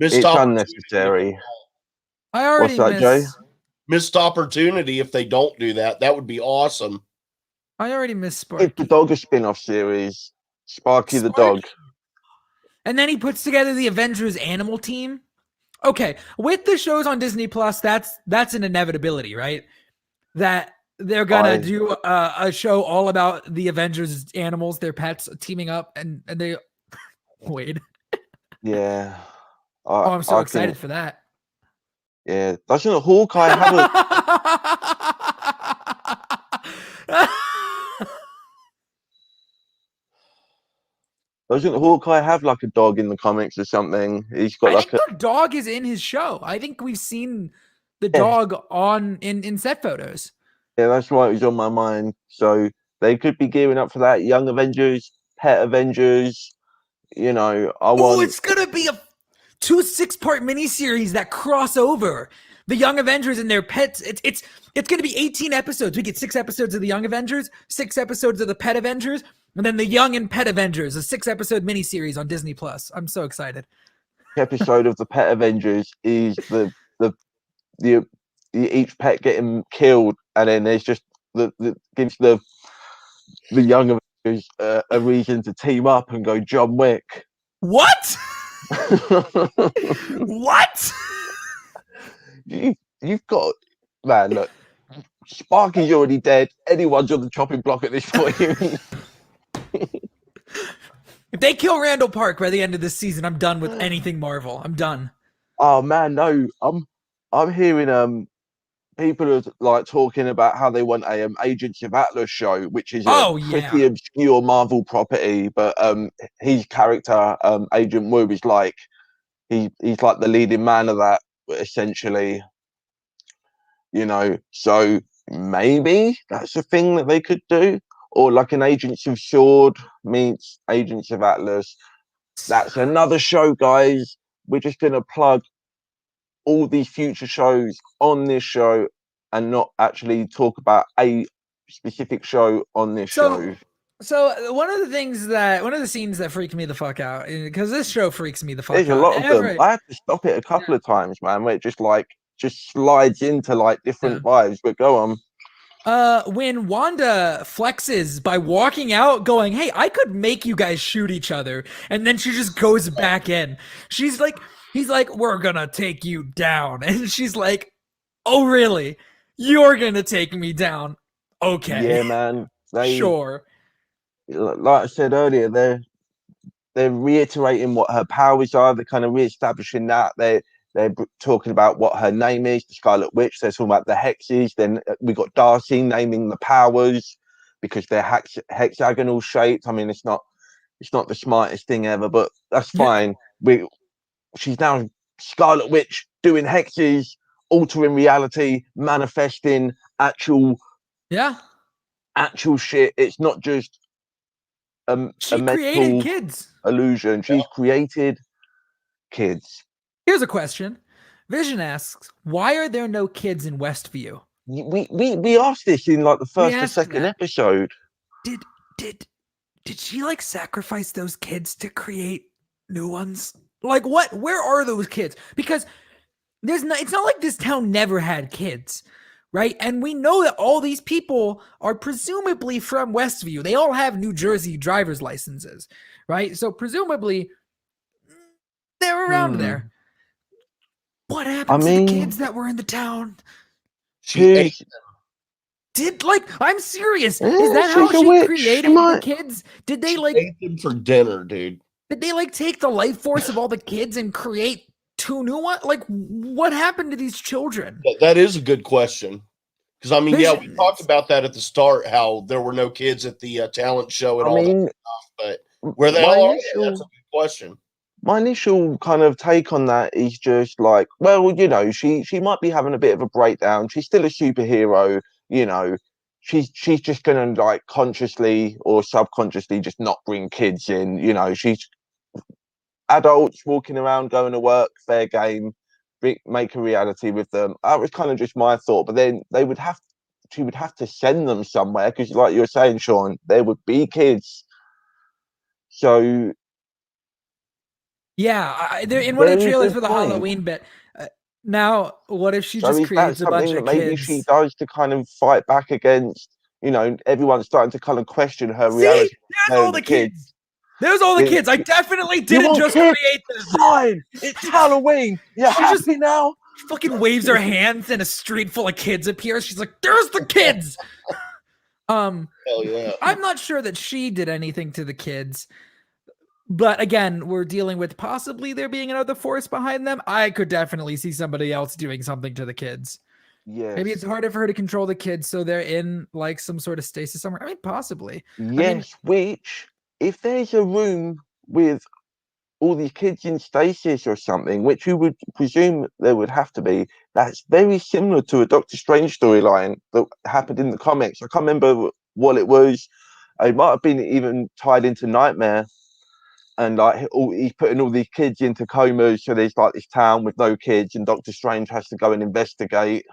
Speaker 1: It's unnecessary.
Speaker 2: I already
Speaker 3: missed opportunity if they don't do that. That would be awesome.
Speaker 2: I already missed Sparky.
Speaker 1: It's the dog a spin-off series. Sparky the dog.
Speaker 2: And then he puts together the Avengers animal team. Okay, with the shows on Disney Plus, that's an inevitability, right? That they're gonna do a show all about the Avengers animals, their pets teaming up, and they Wade.
Speaker 1: Yeah.
Speaker 2: I'm so excited for that.
Speaker 1: Yeah, doesn't Hawkeye have a? Doesn't Hawkeye have like a dog in the comics or something? He's got
Speaker 2: the dog is in his show. I think we've seen the dog in set photos.
Speaker 1: Yeah, that's why it was on my mind. So they could be gearing up for that. Young Avengers, Pet Avengers. You know,
Speaker 2: it's gonna be a 2 6-part miniseries that cross over the Young Avengers and their pets. It's gonna be 18 episodes. We get 6 episodes of the Young Avengers, 6 episodes of the Pet Avengers, and then the Young and Pet Avengers, a 6-episode miniseries on Disney Plus. I'm so excited.
Speaker 1: The episode of the Pet Avengers is the each pet getting killed, and then there's just gives the Young Avengers a reason to team up and go John Wick.
Speaker 2: What? What?
Speaker 1: You've got, man, look, Sparky's already dead. Anyone's on the chopping block at this point.
Speaker 2: If they kill Randall Park by the end of this season, I'm done with anything Marvel. I'm done.
Speaker 1: Oh man, no. I'm hearing people are like talking about how they want a Agents of Atlas show, which is a pretty
Speaker 2: yeah.
Speaker 1: obscure Marvel property, but his character, Agent Wu, is like he's like the leading man of that, essentially. You know, so maybe that's a thing that they could do, or like an Agents of Sword meets Agents of Atlas. That's another show, guys. We're just gonna plug all these future shows on this show and not actually talk about a specific show on this show.
Speaker 2: So one of the scenes that freaked me the fuck out, because this show freaks me the fuck
Speaker 1: There's a
Speaker 2: out.
Speaker 1: lot of them. I had to stop it a couple of times, man, where it just slides into like different vibes. But go on.
Speaker 2: When Wanda flexes by walking out, going, "Hey, I could make you guys shoot each other," and then she just goes back in. He's like, "We're gonna take you down," and she's like, "Oh, really? You're gonna take me down? Okay,
Speaker 1: Yeah, man.
Speaker 2: sure."
Speaker 1: Like I said earlier, they're reiterating what her powers are. They're kind of reestablishing that. They're talking about what her name is, the Scarlet Witch. They're talking about the hexes. Then we got Darcy naming the powers because they're hexagonal shaped. I mean, it's not the smartest thing ever, but that's fine. She's now Scarlet Witch doing hexes, altering reality, manifesting actual shit. It's not just
Speaker 2: she
Speaker 1: a
Speaker 2: created
Speaker 1: mental
Speaker 2: kids.
Speaker 1: illusion. She's created kids.
Speaker 2: Here's a question. Vision asks, "Why are there no kids in Westview?"
Speaker 1: We asked this in like the first or second episode.
Speaker 2: Did she like sacrifice those kids to create new ones? Like what? Where are those kids? Because it's not like this town never had kids, right? And we know that all these people are presumably from Westview. They all have New Jersey driver's licenses, right? So presumably they're around there. What happened to the kids that were in the town?
Speaker 3: She ate them.
Speaker 2: I'm serious. Is that how she created the kids? Did they
Speaker 3: ate them for dinner, dude?
Speaker 2: Did they take the life force of all the kids and create two new ones? Like, what happened to these children?
Speaker 3: That is a good question. Because I mean, we talked about that at the start, how there were no kids at the talent show and all that stuff. But where they all are, that's a good question.
Speaker 1: My initial kind of take on that is just like, well, you know, she might be having a bit of a breakdown. She's still a superhero, you know. She's just gonna like consciously or subconsciously just not bring kids in, you know. She's adults walking around, going to work, fair game, make a reality with them. That was kind of just my thought. But then she would have to send them somewhere because, like you were saying, Sean, there would be kids. So.
Speaker 2: Yeah, in one of the trailers for the Halloween bit. Now, what if she just creates a bunch of
Speaker 1: maybe
Speaker 2: kids?
Speaker 1: She does to kind of fight back against, you know, everyone's starting to kind of question her reality.
Speaker 2: There's all the kids. There's all the kids. I definitely didn't just create them.
Speaker 1: Fine, it's Halloween. You're happy now?
Speaker 2: She fucking waves her hands and a street full of kids appears. She's like, "There's the kids."
Speaker 3: Hell yeah.
Speaker 2: I'm not sure that she did anything to the kids. But again, we're dealing with possibly there being another force behind them. I could definitely see somebody else doing something to the kids.
Speaker 1: Yeah.
Speaker 2: Maybe it's harder for her to control the kids, so they're in like some sort of stasis somewhere. I mean, possibly.
Speaker 1: Yes, which if there's a room with all these kids in stasis or something, which you would presume there would have to be, that's very similar to a Doctor Strange storyline that happened in the comics. I can't remember what it was. It might have been even tied into Nightmare. And like he's putting all these kids into comas, so there's like this town with no kids, and Doctor Strange has to go and investigate.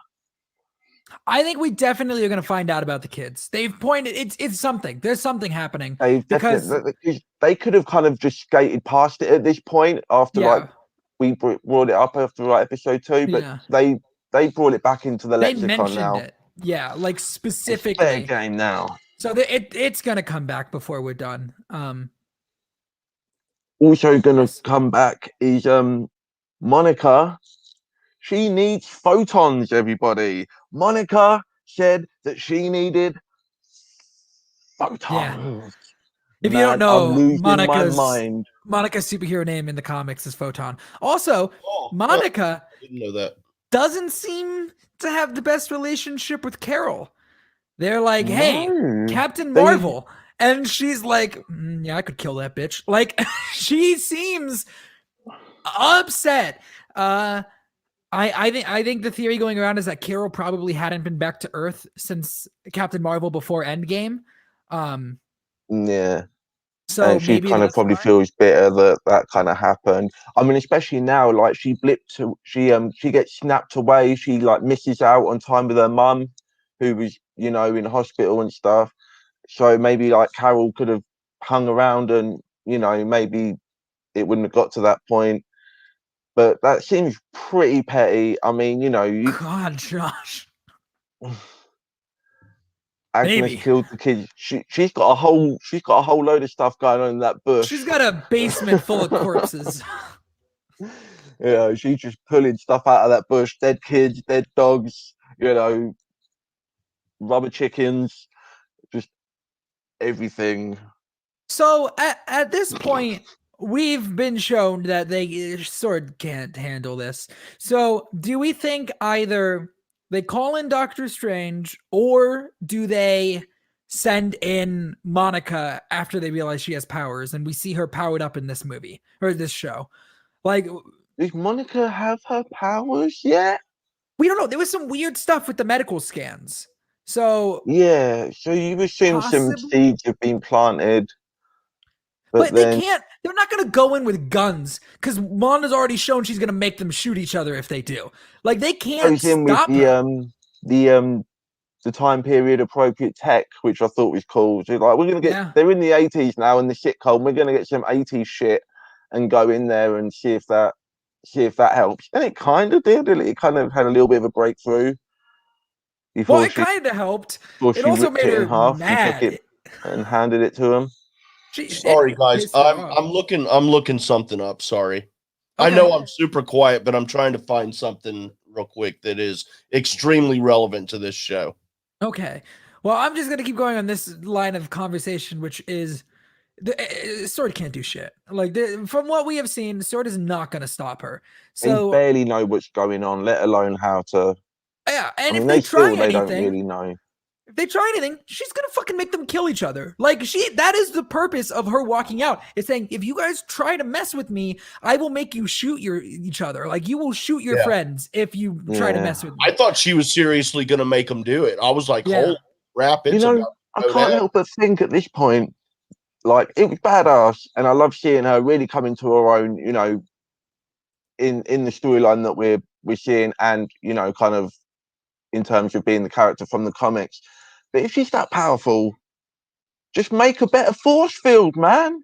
Speaker 2: I think we definitely are going to find out about the kids. They've pointed it's something. There's something happening.
Speaker 1: Because they could have kind of just skated past it at this point after like we brought it up after episode 2, but they brought it back into the lexicon now.
Speaker 2: It. Yeah, like specifically.
Speaker 1: It's fair game now.
Speaker 2: So it's going to come back before we're done.
Speaker 1: Also gonna come back is Monica. She needs photons, everybody. Monica said that she needed photons.
Speaker 2: Yeah. If you don't know, Monica's superhero name in the comics is Photon. Also, Monica
Speaker 3: I didn't know that.
Speaker 2: doesn't seem to have the best relationship with Carol. They're like, hey,
Speaker 1: No.
Speaker 2: Captain
Speaker 1: They-
Speaker 2: Marvel. And she's like, yeah, I could kill that bitch. Like, she seems upset. I think the theory going around is that Carol probably hadn't been back to Earth since Captain Marvel before Endgame.
Speaker 1: Yeah.
Speaker 2: So
Speaker 1: And she
Speaker 2: maybe
Speaker 1: kind of
Speaker 2: that's
Speaker 1: probably
Speaker 2: why.
Speaker 1: feels bitter that that kind of happened. I mean, especially now, like she she gets snapped away. She like misses out on time with her mum, who was, you know, in hospital and stuff. So maybe like Carol could have hung around and, you know, maybe it wouldn't have got to that point. But that seems pretty petty. I mean, you know,
Speaker 2: God, Josh.
Speaker 1: Agnes
Speaker 2: Maybe.
Speaker 1: killed the kid. She's got a whole load of stuff going on in that bush.
Speaker 2: She's got a basement full of corpses.
Speaker 1: You know, she's just pulling stuff out of that bush, dead kids, dead dogs, you know, rubber chickens, just everything.
Speaker 2: So at this point, we've been shown that they sort of can't handle this. So do we think either they call in Doctor Strange or do they send in Monica after they realize she has powers and we see her powered up in this movie or this show? Like,
Speaker 1: Does Monica have her powers yet?
Speaker 2: we don't know. There was some weird stuff with the medical scans. So
Speaker 1: Yeah, so you assume some
Speaker 2: possibly.
Speaker 1: seeds have been planted, but
Speaker 2: But they
Speaker 1: then
Speaker 2: can't, they're not going to go in with guns because Wanda's already shown she's going to make them shoot each other if they do. Like, they can't
Speaker 1: goes in with
Speaker 2: stop her.
Speaker 1: the time period appropriate tech, which I thought was cool. So like we're gonna get
Speaker 2: Yeah.
Speaker 1: they're in the 80s now in the sitcom. We're gonna get some 80s shit and go in there and see if that helps. And it kind of did. It kind of had a little bit of a breakthrough
Speaker 2: Well,
Speaker 1: before
Speaker 2: it kind of helped.
Speaker 1: before
Speaker 2: It
Speaker 1: she
Speaker 2: also
Speaker 1: ripped
Speaker 2: made
Speaker 1: it in
Speaker 2: her
Speaker 1: half and took
Speaker 2: mad.
Speaker 1: it and handed it to him.
Speaker 3: Sorry,
Speaker 2: It
Speaker 3: guys.
Speaker 2: pissed her off.
Speaker 3: I'm looking something up. Sorry. I
Speaker 2: Okay.
Speaker 3: know I'm super quiet, but I'm trying to find something real quick that is extremely relevant to this show.
Speaker 2: Okay. Well, I'm just going to keep going on this line of conversation, which is Sword can't do shit. Like, from what we have seen, Sword is not going to stop her.
Speaker 1: They
Speaker 2: So,
Speaker 1: barely know what's going on, let alone how to.
Speaker 2: yeah.
Speaker 1: I
Speaker 2: And
Speaker 1: mean,
Speaker 2: if they try
Speaker 1: they don't
Speaker 2: anything,
Speaker 1: really know.
Speaker 2: if they try anything, she's gonna fucking make them kill each other. Like, that is the purpose of her walking out. It's saying, if you guys try to mess with me, I will make you shoot each other. Like, you will shoot your friends if you try to mess with me.
Speaker 3: I thought she was seriously going to make them do it. I was like,
Speaker 2: Yeah.
Speaker 3: holy crap, it's
Speaker 1: You know,
Speaker 3: about
Speaker 1: I
Speaker 3: to go
Speaker 1: can't
Speaker 3: down.
Speaker 1: help but think at this point, like it was badass, and I love seeing her really come into her own. You know, in the storyline that we're seeing, and you know, kind of in terms of being the character from the comics. But if she's that powerful, just make a better force field, man,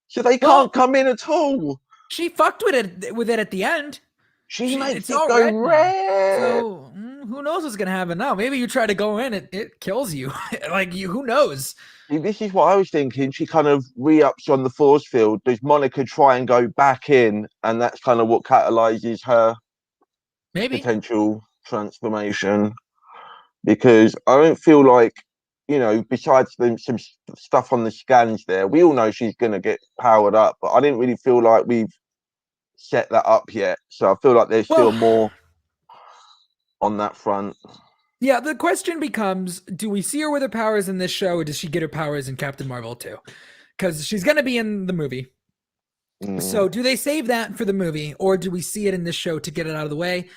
Speaker 1: so they can't come in at all.
Speaker 2: She fucked with it at the end.
Speaker 1: She makes
Speaker 2: It's
Speaker 1: it
Speaker 2: all
Speaker 1: go
Speaker 2: red now.
Speaker 1: red.
Speaker 2: So who knows what's gonna happen now? Maybe you try to go in, it kills you. Like, who knows?
Speaker 1: See, this is what I was thinking. She kind of re-ups on the force field. Does Monica try and go back in, and that's kind of what catalyzes her
Speaker 2: Maybe.
Speaker 1: potential transformation? Because I don't feel like, you know, besides some stuff on the scans there, we all know she's going to get powered up, but I didn't really feel like we've set that up yet. So I feel like there's still more on that front.
Speaker 2: Yeah, the question becomes, do we see her with her powers in this show, or does she get her powers in Captain Marvel too? Because she's going to be in the movie. So do they save that for the movie, or do we see it in this show to get it out of the way?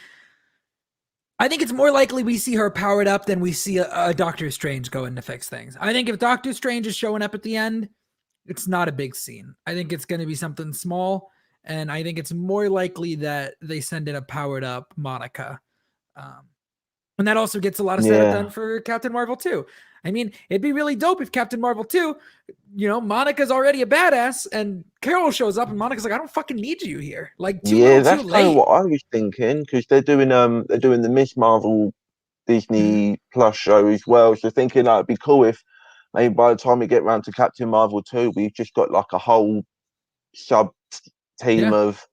Speaker 2: I think it's more likely we see her powered up than we see a Doctor Strange go in to fix things. I think if Doctor Strange is showing up at the end, it's not a big scene. I think it's going to be something small, and I think it's more likely that they send in a powered up Monica. And that also gets a lot of setup done for Captain Marvel 2. I mean, it'd be really dope if Captain Marvel 2, you know, Monica's already a badass and Carol shows up and Monica's like, I don't fucking need you here. Like,
Speaker 1: that's
Speaker 2: too
Speaker 1: kind of
Speaker 2: late.
Speaker 1: what I was thinking, because they're doing the Miss Marvel Disney Plus show as well. So thinking that it'd be cool if maybe by the time we get around to Captain Marvel 2, we've just got like a whole sub team of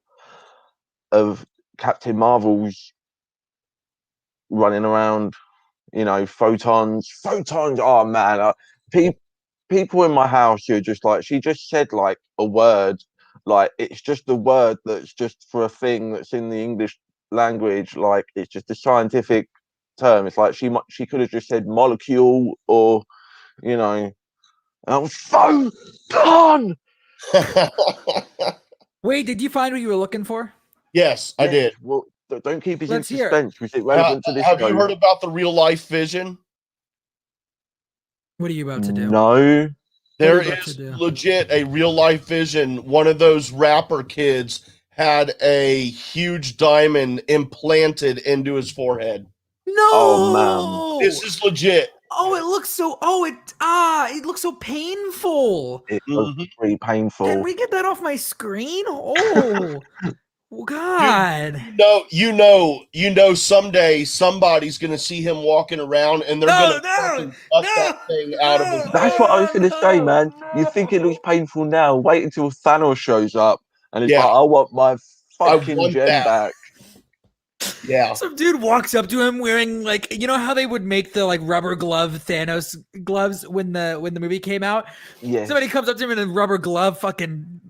Speaker 1: Captain Marvels running around, you know, photons. Oh man, people in my house who are just like, she just said like a word, like it's just a word that's just for a thing that's in the English language, like it's just a scientific term. It's like she could have just said molecule, or you know. And I was so done.
Speaker 2: Wait, did you find what you were looking for?
Speaker 3: Yes, I did.
Speaker 1: Well, don't keep us in
Speaker 2: Let's hear it.
Speaker 1: suspense. Was it relevant to this
Speaker 3: Have
Speaker 1: show?
Speaker 3: you heard about the real life vision?
Speaker 2: What are you about to do?
Speaker 1: No.
Speaker 3: There
Speaker 2: What are you about
Speaker 3: is
Speaker 2: to do?
Speaker 3: legit a real life vision. One of those rapper kids had a huge diamond implanted into his forehead.
Speaker 2: No.
Speaker 1: Oh, man.
Speaker 3: This is legit.
Speaker 2: Oh, it looks so. It looks so painful.
Speaker 1: It was pretty painful.
Speaker 2: Can we get that off my screen? Oh, God.
Speaker 3: You know, someday somebody's gonna see him walking around and they're gonna fucking cut that thing out of his.
Speaker 1: That's what I was going to say, man. You think it looks painful now? Wait until Thanos shows up and it's like, I want my fucking gem back.
Speaker 3: Yeah.
Speaker 2: Some dude walks up to him wearing, like, you know how they would make the like rubber glove Thanos gloves when the movie came out?
Speaker 1: Yeah.
Speaker 2: Somebody comes up to him in a rubber glove, fucking.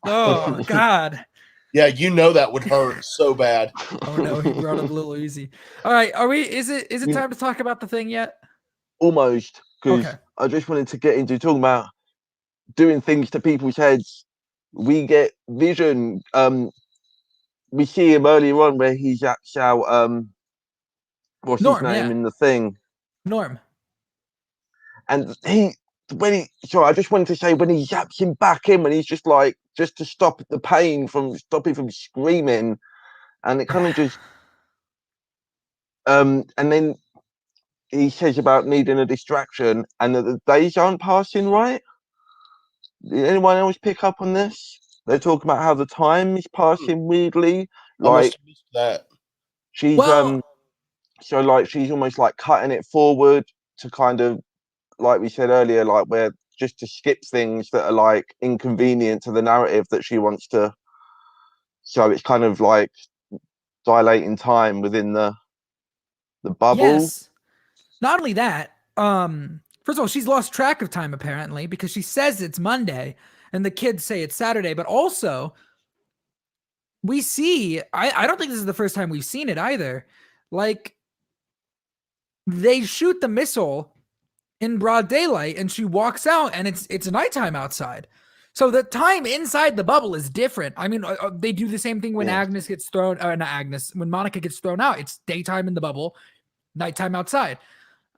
Speaker 2: Oh God.
Speaker 3: Yeah, you know that would hurt so bad.
Speaker 2: Oh no, he brought it a little easy. All right, is it time to talk about the thing yet?
Speaker 1: Almost, because I just wanted to get into talking about doing things to people's heads. We get Vision. We see him earlier on where he's at what's
Speaker 2: Norm,
Speaker 1: his name
Speaker 2: yeah.
Speaker 1: in the thing?
Speaker 2: Norm.
Speaker 1: And I just wanted to say when he zaps him back in, when he's just like, just to stop the pain from stopping from screaming, and it kind of just and then he says about needing a distraction and that the days aren't passing right. Did anyone else pick up on this? They're talking about how the time is passing weirdly.
Speaker 3: I must
Speaker 1: Like
Speaker 3: have missed that.
Speaker 1: she's so like she's almost like cutting it forward to kind of, like we said earlier, like where just to skip things that are like inconvenient to the narrative that she wants to. So it's kind of like dilating time within the bubble.
Speaker 2: Yes. Not only that, first of all, she's lost track of time apparently because she says it's Monday and the kids say it's Saturday, but also we see, I don't think this is the first time we've seen it either. Like they shoot the missile in broad daylight and she walks out and it's nighttime outside. So the time inside the bubble is different. I mean, they do the same thing when Agnes gets thrown, not Agnes, when Monica gets thrown out. It's daytime in the bubble, nighttime outside.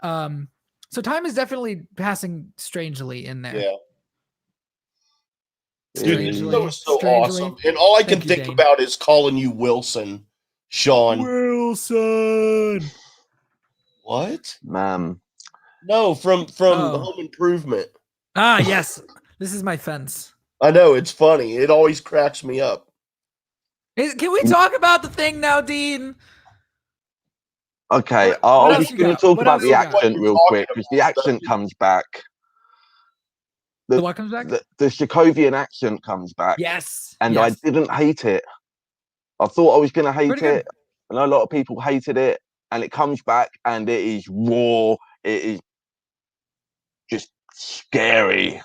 Speaker 2: So time is definitely passing strangely in there.
Speaker 3: Yeah.
Speaker 2: Strangely,
Speaker 3: Dude, so awesome. And all I can think about is calling you Wilson, Sean.
Speaker 2: Wilson.
Speaker 3: What?
Speaker 1: Ma'am.
Speaker 3: No, from Home Improvement.
Speaker 2: Ah, yes. This is my fence.
Speaker 3: I know, it's funny. It always cracks me up.
Speaker 2: Can we talk about the thing now, Dean?
Speaker 1: Okay, I was going to talk about the accent real quick because the accent comes back.
Speaker 2: The what comes back?
Speaker 1: The Sokovian accent comes back.
Speaker 2: Yes.
Speaker 1: And I didn't hate it. I thought I was going to hate it. And a lot of people hated it. And it comes back and it is raw. It is just scary.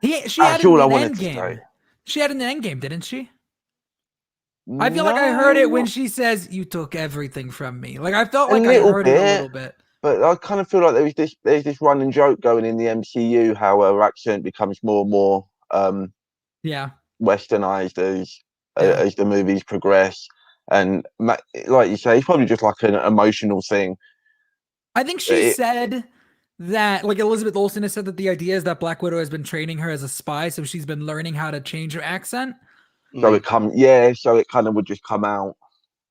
Speaker 2: She had an Endgame. She had an Endgame, didn't she? I feel like I heard it when she says, "You took everything from me." Like I felt like I heard it a little bit.
Speaker 1: But I kind of feel like there's this running joke going in the MCU how her accent becomes more and more westernized as the movies progress. And like you say, it's probably just like an emotional thing.
Speaker 2: I think she said that, like Elizabeth Olsen has said that the idea is that Black Widow has been training her as a spy, so she's been learning how to change her accent.
Speaker 1: So it kind of would just come out.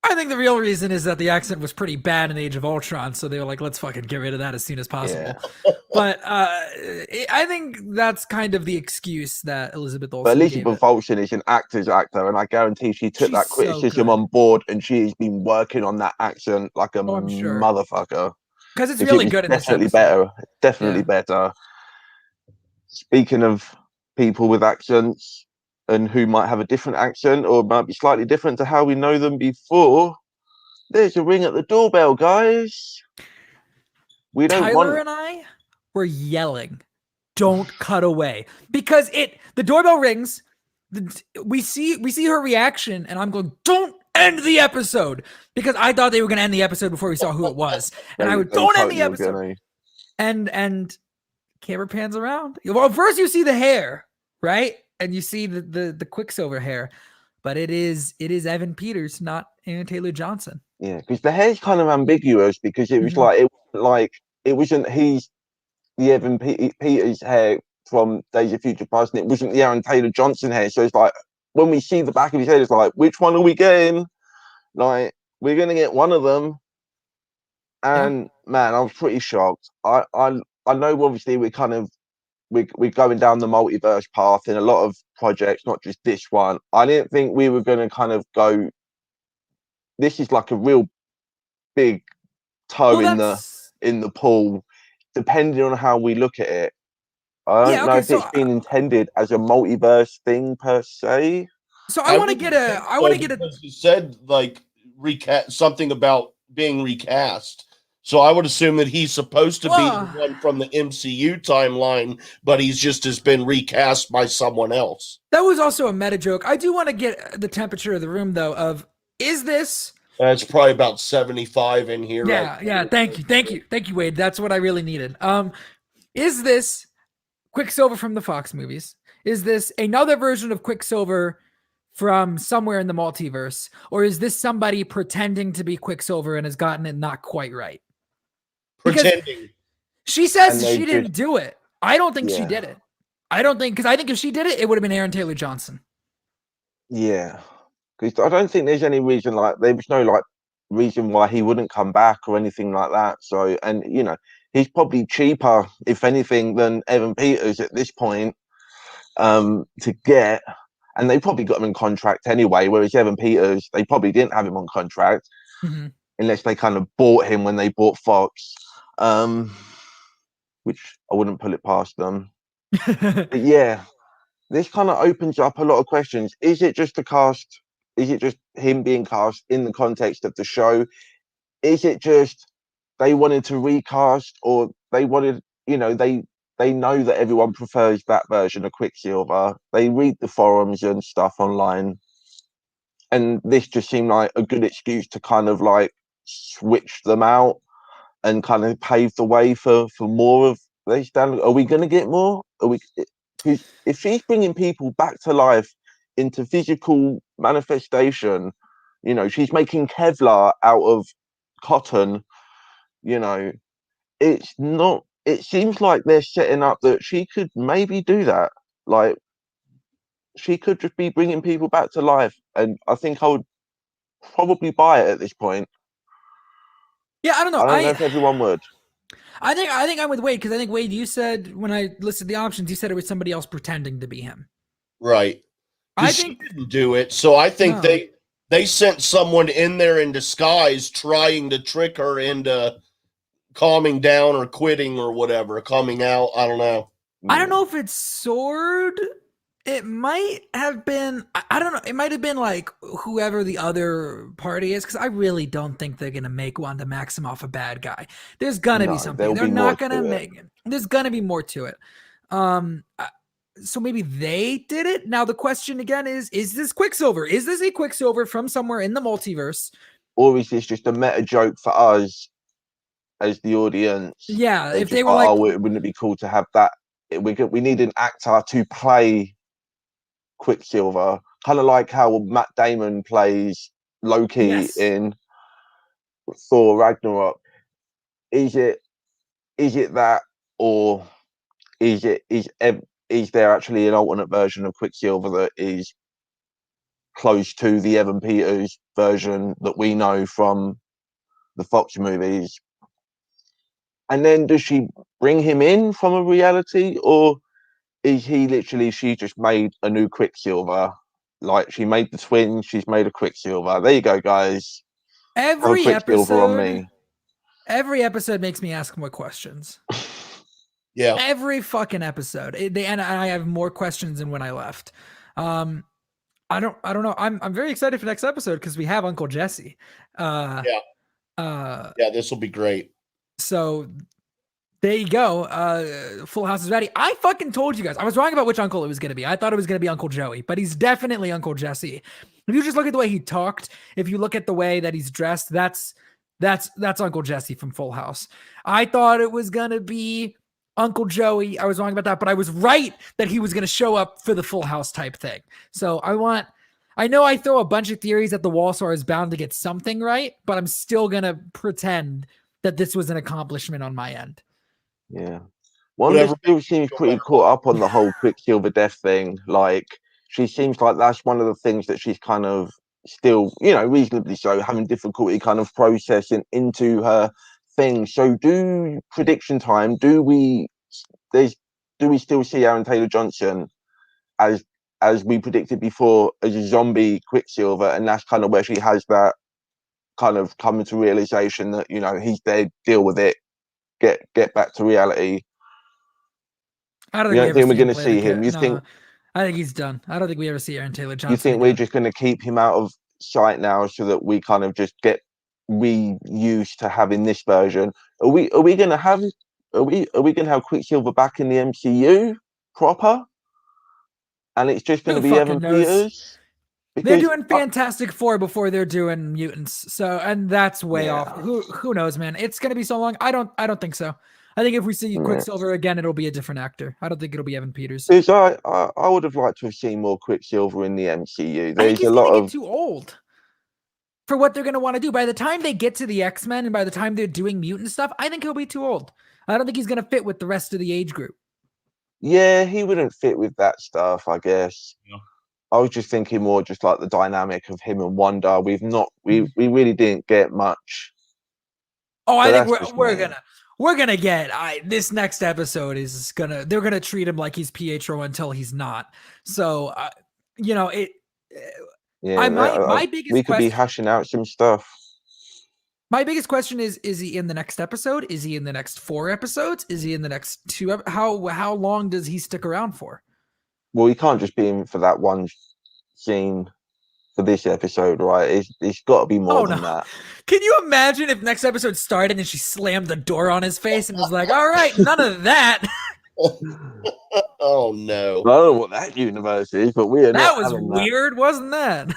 Speaker 2: I think the real reason is that the accent was pretty bad in Age of Ultron, so they were like, let's fucking get rid of that as soon as possible. Yeah. But I think that's kind of the excuse that Elizabeth Olsen
Speaker 1: But Elizabeth Olsen is an actor's actor, and I guarantee she took that criticism on board, and she has been working on that accent like a motherfucker.
Speaker 2: Because it's really good in this episode.
Speaker 1: Definitely better. Speaking of people with accents, and who might have a different accent or might be slightly different to how we know them before. There's a ring at the doorbell, guys.
Speaker 2: Tyler and I were yelling, "Don't cut away," because the doorbell rings. We see her reaction, and I'm going, "Don't end the episode, because I thought they were going to end the episode before we saw who it was. And I would, don't end the episode. And camera pans around. Well, first you see the hair, right? And you see the Quicksilver hair, but it is Evan Peters, not Aaron Taylor Johnson.
Speaker 1: Yeah, because the hair's kind of ambiguous, because it was it wasn't he's the Evan Peters hair from Days of Future Past, and it wasn't the Aaron Taylor Johnson hair. So it's like, when we see the back of his head, it's like, which one are we getting? Like, we're gonna get one of them. And man, I was pretty shocked. I know obviously we're going down the multiverse path in a lot of projects, not just this one. I didn't think we were going to kind of go, this is like a real big toe in the pool, depending on how we look at it. I don't know if it's been intended as a multiverse thing per se.
Speaker 2: So I want to get a
Speaker 3: you said like recast something about being recast. So I would assume that he's supposed to be the one from the MCU timeline, but he's just has been recast by someone else.
Speaker 2: That was also a meta joke. I do want to get the temperature of the room, though, of, is this...
Speaker 3: It's probably about 75 in here.
Speaker 2: Yeah, right? Yeah, thank you, Wade. That's what I really needed. Is this Quicksilver from the Fox movies? Is this another version of Quicksilver from somewhere in the multiverse? Or is this somebody pretending to be Quicksilver and has gotten it not quite right?
Speaker 3: Pretending.
Speaker 2: She says she didn't do it. I don't think she did it. Because I think if she did it, it would have been Aaron Taylor Johnson.
Speaker 1: Yeah. Because I don't think there's any reason, there was no reason why he wouldn't come back or anything like that. So, and he's probably cheaper, if anything, than Evan Peters at this point to get. And they probably got him in contract anyway, whereas Evan Peters, they probably didn't have him on contract. Mm-hmm. Unless they kind of bought him when they bought Fox, which I wouldn't put it past them. But yeah, this kind of opens up a lot of questions. Is it just the cast? Is it just him being cast in the context of the show? Is it just they wanted to recast, or they wanted, they know that everyone prefers that version of Quicksilver. They read the forums and stuff online. And this just seemed like a good excuse to kind of switch them out and kind of pave the way for more of these standard. Are we going to get more? If she's bringing people back to life into physical manifestation, she's making Kevlar out of cotton, it's not, it seems like they're setting up that she could maybe do that. Like, she could just be bringing people back to life. And I think I would probably buy it at this point.
Speaker 2: Yeah, I don't know.
Speaker 1: I don't know if everyone would.
Speaker 2: I think I'm with Wade, because I think, Wade, you said when I listed the options, you said it was somebody else pretending to be him.
Speaker 3: Right. I think she didn't do it. So I think they sent someone in there in disguise trying to trick her into calming down or quitting or whatever, coming out. I don't know.
Speaker 2: I don't know if it's Sword. It might have been, I don't know. It might have been like whoever the other party is, because I really don't think they're going to make Wanda Maximoff a bad guy. There's going to be something. They're not going to make it. There's going to be more to it. So maybe they did it. Now the question again is this Quicksilver? Is this a Quicksilver from somewhere in the multiverse?
Speaker 1: Or is this just a meta joke for us as the audience?
Speaker 2: Yeah, if they were like,
Speaker 1: wouldn't it be cool to have that? We need an actor to play Quicksilver, kind of like how Matt Damon plays Loki in Thor Ragnarok. Is it that, or is there actually an alternate version of Quicksilver that is close to the Evan Peters version that we know from the Fox movies? And then does she bring him in from a reality, or is he literally, she just made a new Quicksilver? Like, she made the twins, she's made a Quicksilver. There you go, guys.
Speaker 2: Every episode makes me ask more questions.
Speaker 3: Yeah.
Speaker 2: Every fucking episode. And I have more questions than when I left. I don't know. I'm very excited for next episode because we have Uncle Jesse.
Speaker 3: This will be great.
Speaker 2: So There you go. Full House is ready. I fucking told you guys. I was wrong about which uncle it was going to be. I thought it was going to be Uncle Joey, but he's definitely Uncle Jesse. If you just look at the way he talked, if you look at the way that he's dressed, that's Uncle Jesse from Full House. I thought it was going to be Uncle Joey. I was wrong about that, but I was right that he was going to show up for the Full House type thing. So I know I throw a bunch of theories at the wall, so I was bound to get something right, but I'm still going to pretend that this was an accomplishment on my end.
Speaker 1: Yeah. Wanda still seems pretty caught up on the whole Quicksilver death thing. Like, she seems like that's one of the things that she's kind of still, reasonably so, having difficulty kind of processing into her thing. So prediction time, do we still see Aaron Taylor-Johnson as we predicted before, as a zombie Quicksilver, and that's kind of where she has that kind of coming to realization that, he's dead, deal with it, get back to reality.
Speaker 2: I don't think we're going to see him. You think? I think he's done. I don't think we ever see Aaron Taylor-Johnson.
Speaker 1: You think we're just going to keep him out of sight now, so that we kind of just get reused to having this version? Are we going to have Quicksilver back in the MCU proper? And it's just going to be Evan Peters?
Speaker 2: Because they're doing Fantastic Four before they're doing Mutants, and that's way off. Who knows, man? It's going to be so long. I don't think so. I think if we see Quicksilver again, it'll be a different actor. I don't think it'll be Evan Peters.
Speaker 1: I would have liked to have seen more Quicksilver in the MCU.
Speaker 2: I think he's going to get too old for what they're going to want to do. By the time they get to the X-Men and by the time they're doing mutant stuff, I think he'll be too old. I don't think he's going to fit with the rest of the age group.
Speaker 1: Yeah, he wouldn't fit with that stuff, I guess. Yeah. I was just thinking more just like the dynamic of him and Wanda. We really didn't get much.
Speaker 2: Oh, I think we're gonna get this next episode they're gonna treat him like he's Pietro until he's not. So it. Yeah, my biggest.
Speaker 1: We could be hashing out some stuff.
Speaker 2: My biggest question is he in the next episode? Is he in the next 4 episodes? Is he in the next 2? How long does he stick around for?
Speaker 1: Well, he can't just be in for that one scene for this episode, right? It's got to be more than that.
Speaker 2: Can you imagine if next episode started and she slammed the door on his face and was like, all right, none of that.
Speaker 3: Oh, no.
Speaker 1: I don't know what that universe is, but we are
Speaker 2: that was weird, wasn't that?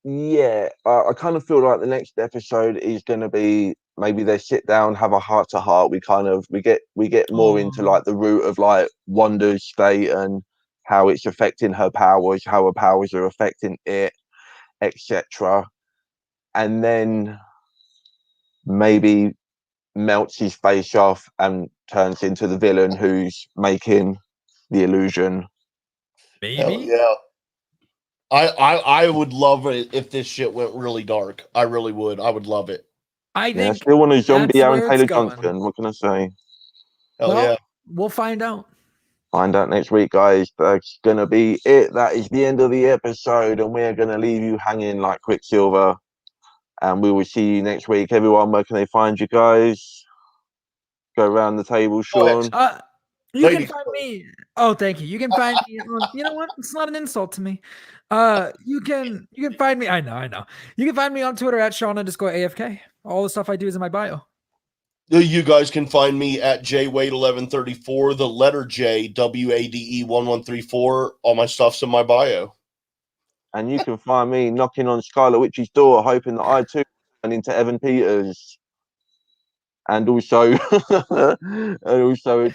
Speaker 1: Yeah, I kind of feel like the next episode is going to be maybe they sit down, have a heart to heart. We get more into like the root of like Wanda's state and how it's affecting her powers, how her powers are affecting it, etc. And then maybe melts his face off and turns into the villain who's making the illusion.
Speaker 2: Maybe.
Speaker 3: Yeah. I would love it if this shit went really dark. I really would. I would love it.
Speaker 2: I think
Speaker 1: I still want a zombie Aaron Taylor-Johnson. What can I say?
Speaker 3: Yeah.
Speaker 2: We'll find out.
Speaker 1: Find out next week, guys. That's going to be it. That is the end of the episode, and we're going to leave you hanging like Quicksilver. And we will see you next week. Everyone, where can they find you guys? Go around the table, Sean.
Speaker 2: You can find me. Oh, thank you. You can find me on, you know what? It's not an insult to me. You can find me. I know. You can find me on Twitter at Sean_AFK. All the stuff I do is in my bio.
Speaker 3: You guys can find me at JWade1134, the letter J, WADE1134. All my stuff's in my bio.
Speaker 1: And you can find me knocking on Skylar Witch's door, hoping that I too turn into Evan Peters. And also, at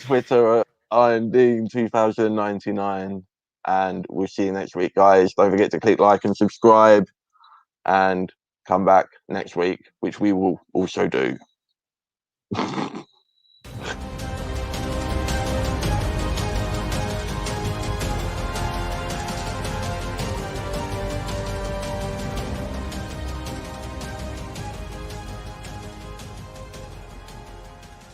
Speaker 1: Twitter at IronDean2099. And we'll see you next week, guys. Don't forget to click like and subscribe, and come back next week, which we will also do.